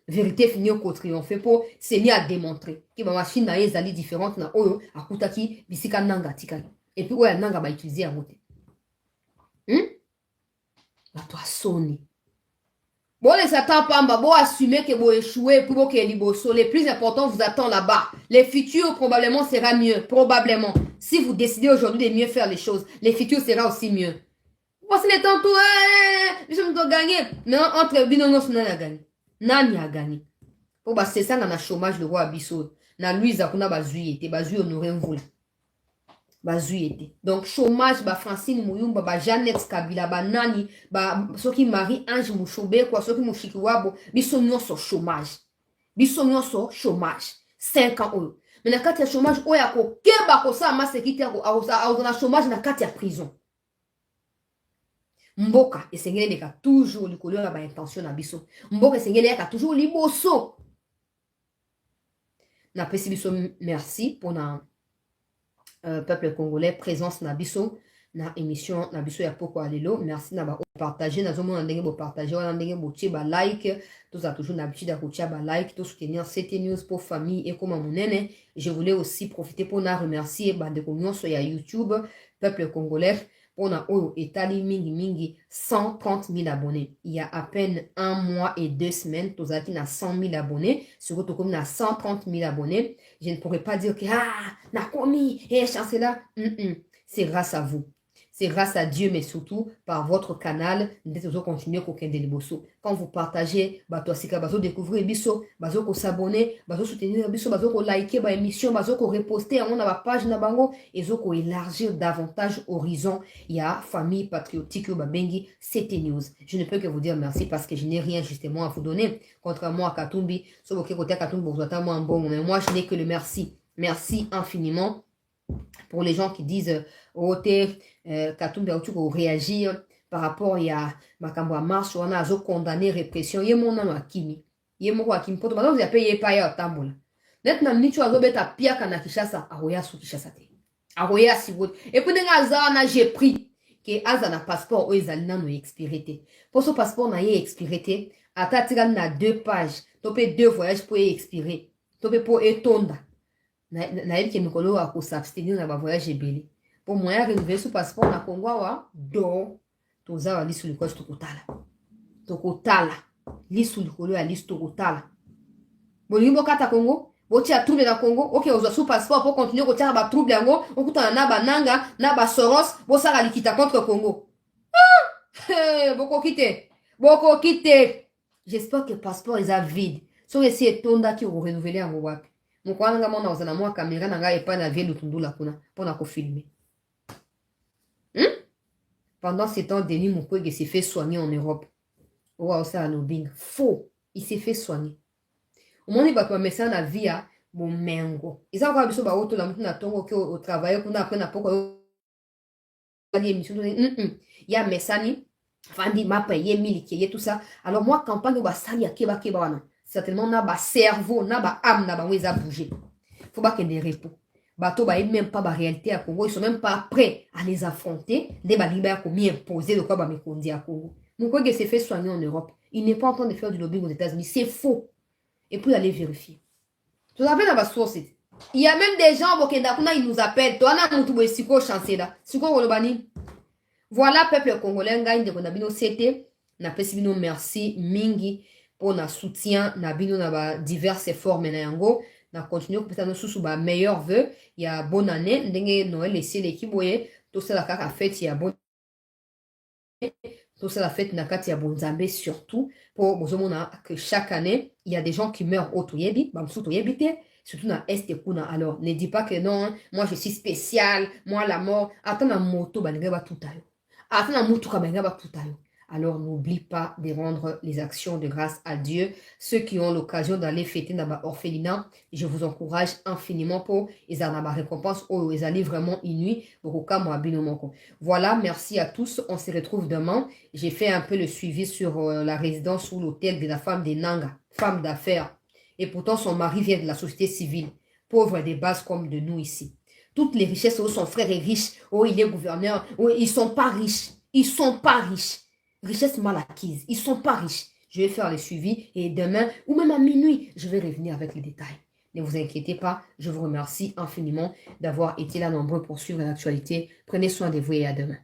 Vérité finit au triompher pour s'aimer à démontrer que ma machine na ezali différente na oyo akutaki bisika nanga tikali. Et puis, ouais, nanga va utiliser à voter. La toi sonne. Bon, les attends pas, bon, assumer que vous échouez pour que liboso. Le plus important vous attend là-bas. Le futur, probablement, sera mieux. Probablement. Si vous décidez aujourd'hui de mieux faire les choses, le futur sera aussi mieux. Voici les temps, nous sommes gagner. Mais entre binongos, on a gagné. Nani a gagné. Pour bah, c'est ça, on a chômage, le roi Abisso. Na Louise, on a bazué. T'es bazué, on aurait un volet. Donc, chômage, Francine Mouyumba, Jeannette Kabila, Nani, ceux qui Marie-Ange Mouchoube, quoi, ceux qui Mouchikiwabo, bisognon sur chômage. Bisognon sur chômage. 5 ans. Mais na kati ya chômage, oya ko keba ko sa ma sécurité a na chômage na kati ya prison. Mboka, esengele deka toujours likolo na ba intention na biso. Mboka esengele yaka toujours liboso. Na pesi biso merci pour na peuple congolais présence na biso na émission na biso ya poko alelo. Merci na ba partager na zomo na ndenge bo partager wana ndenge bo tie ba like. Tous a toujours l'habitude à coacher ba like, tout soutenir CT News pour famille et comme monene. Je voulais aussi profiter pour na remercier ba de communion sur YouTube peuple congolais. On a au Italie mingi 130 000 abonnés. Il y a à peine 1 mois et 2 semaines, tous a 100 000 abonnés. Sur votre commune, 130 000 abonnés. Je ne pourrais pas dire que n'a commis et chancela. C'est grâce à vous. C'est grâce à Dieu, mais surtout par votre canal. Vous continuez qu'aucun de quand vous partagez, vous découvrez biso, vous s'abonner, vous soutenir biso, vous liker ba émission, vous reposter à la page na bango et vous élargir davantage horizon. Il y a famille patriotique bengi CT News. Je ne peux que vous dire merci parce que je n'ai rien justement à vous donner. Contrairement à Katumbi, sauf que côté Katumbi vous attendez un bon, mais moi je n'ai que le merci. Merci infiniment. Pour les gens qui disent Katumbi a réagir par rapport à makambo a marche on a condamné répression ye mon nom akimi ye moko akimi poto bazo ya paye pa ya tambola net na nicho azobeta pia kana Kishasa aroya su Kishasa te aroya si vote et puis nga za na j'ai pris que aza na passeport o ezali na no expirité pour ce passeport na ye expirité atatika na 2 pages topé 2 voyages pour expirer topé pour etonda na yebi ke mikolo a ko s'abstenir na ba voyage ebele pour moi renouveler ce passeport na Congo wa do toza wa lisu likolo tokotala lisu likolo ya lisu tokotala bolingi bokata Congo botia trouble na Congo ok ozwa sous passeport pour continuer kotia ba trouble yango okutana na bananga na ba Soros bosala likita contre Congo boko kite j'espère que le passeport est vide so esi etonda ki ko renouveler yango wapi mokwana nga mona ozana mwa caméra na nga epa na vie lutundula kuna pona ko filmer. Pendant ce temps, Denis Mukwege s'est fait soigner en Europe. Wow, ça a bing. Faux. Il s'est fait soigner. Au moment où il va mettre ça dans la vie, bon mengo. Ils ont encore besoin de auto la mutuna tongo que au travail qu'on a appris na poko. Il y a messani. Fandi m'a payé miliki tout ça. Alors moi campagne ba sali ya keba wana. Certainement na ba cerveau, na ba âme, na ba weza bouger. Faut pas qu'il y ait des repos. Bateau ba même pas la réalité à Congo, ils sont même pas prêts à les affronter. Des balibères comme imposer de quoi ba me conduire à Congo. Mukwege s'est fait soigner en Europe. Il n'est pas en train de faire du lobbying aux États-Unis, c'est faux. Et puis aller vérifier. Tu te rappelles dans ma source. Il y a même des gens au Kendakuna, ils nous appellent. Toi na mutubo siko chancé là. Siko rolobani. Voilà peuple congolais ngagne de konabino c'était na pesibino merci mingi pour na soutien na bino na ba diverses formes na yango. Na continuer peut-être nous sous ba meilleurs vœux. Il y a bonne année, ndenge Noël et c'est l'équipe boye, tout ça la kaka fête il y a bonne tout ça la fête na kati ya bonzambe surtout pour bozomona que chaque année il y a des gens qui meurent au toyebi, bamsu toyebite, surtout na est kuna. Alors ne dis pas que non, moi je suis spécial, moi la mort, attends na moto balinga ba tutayo. Attends na mutuka balinga ba tutayo. Alors n'oublie pas de rendre les actions de grâce à Dieu. Ceux qui ont l'occasion d'aller fêter dans ma orphelinat, je vous encourage infiniment pour ils ont ma récompense ou ils allaient vraiment inouï. Voilà, merci à tous. On se retrouve demain. J'ai fait un peu le suivi sur la résidence ou l'hôtel de la femme des Nanga, femme d'affaires. Et pourtant son mari vient de la société civile, pauvre des bases comme de nous ici. Toutes les richesses, son frère est riche, il est gouverneur, ils sont pas riches, ils sont pas riches. Richesse mal acquise. Ils sont pas riches. Je vais faire le suivi et demain, ou même à minuit, je vais revenir avec les détails. Ne vous inquiétez pas. Je vous remercie infiniment d'avoir été là nombreux pour suivre l'actualité. Prenez soin de vous et à demain.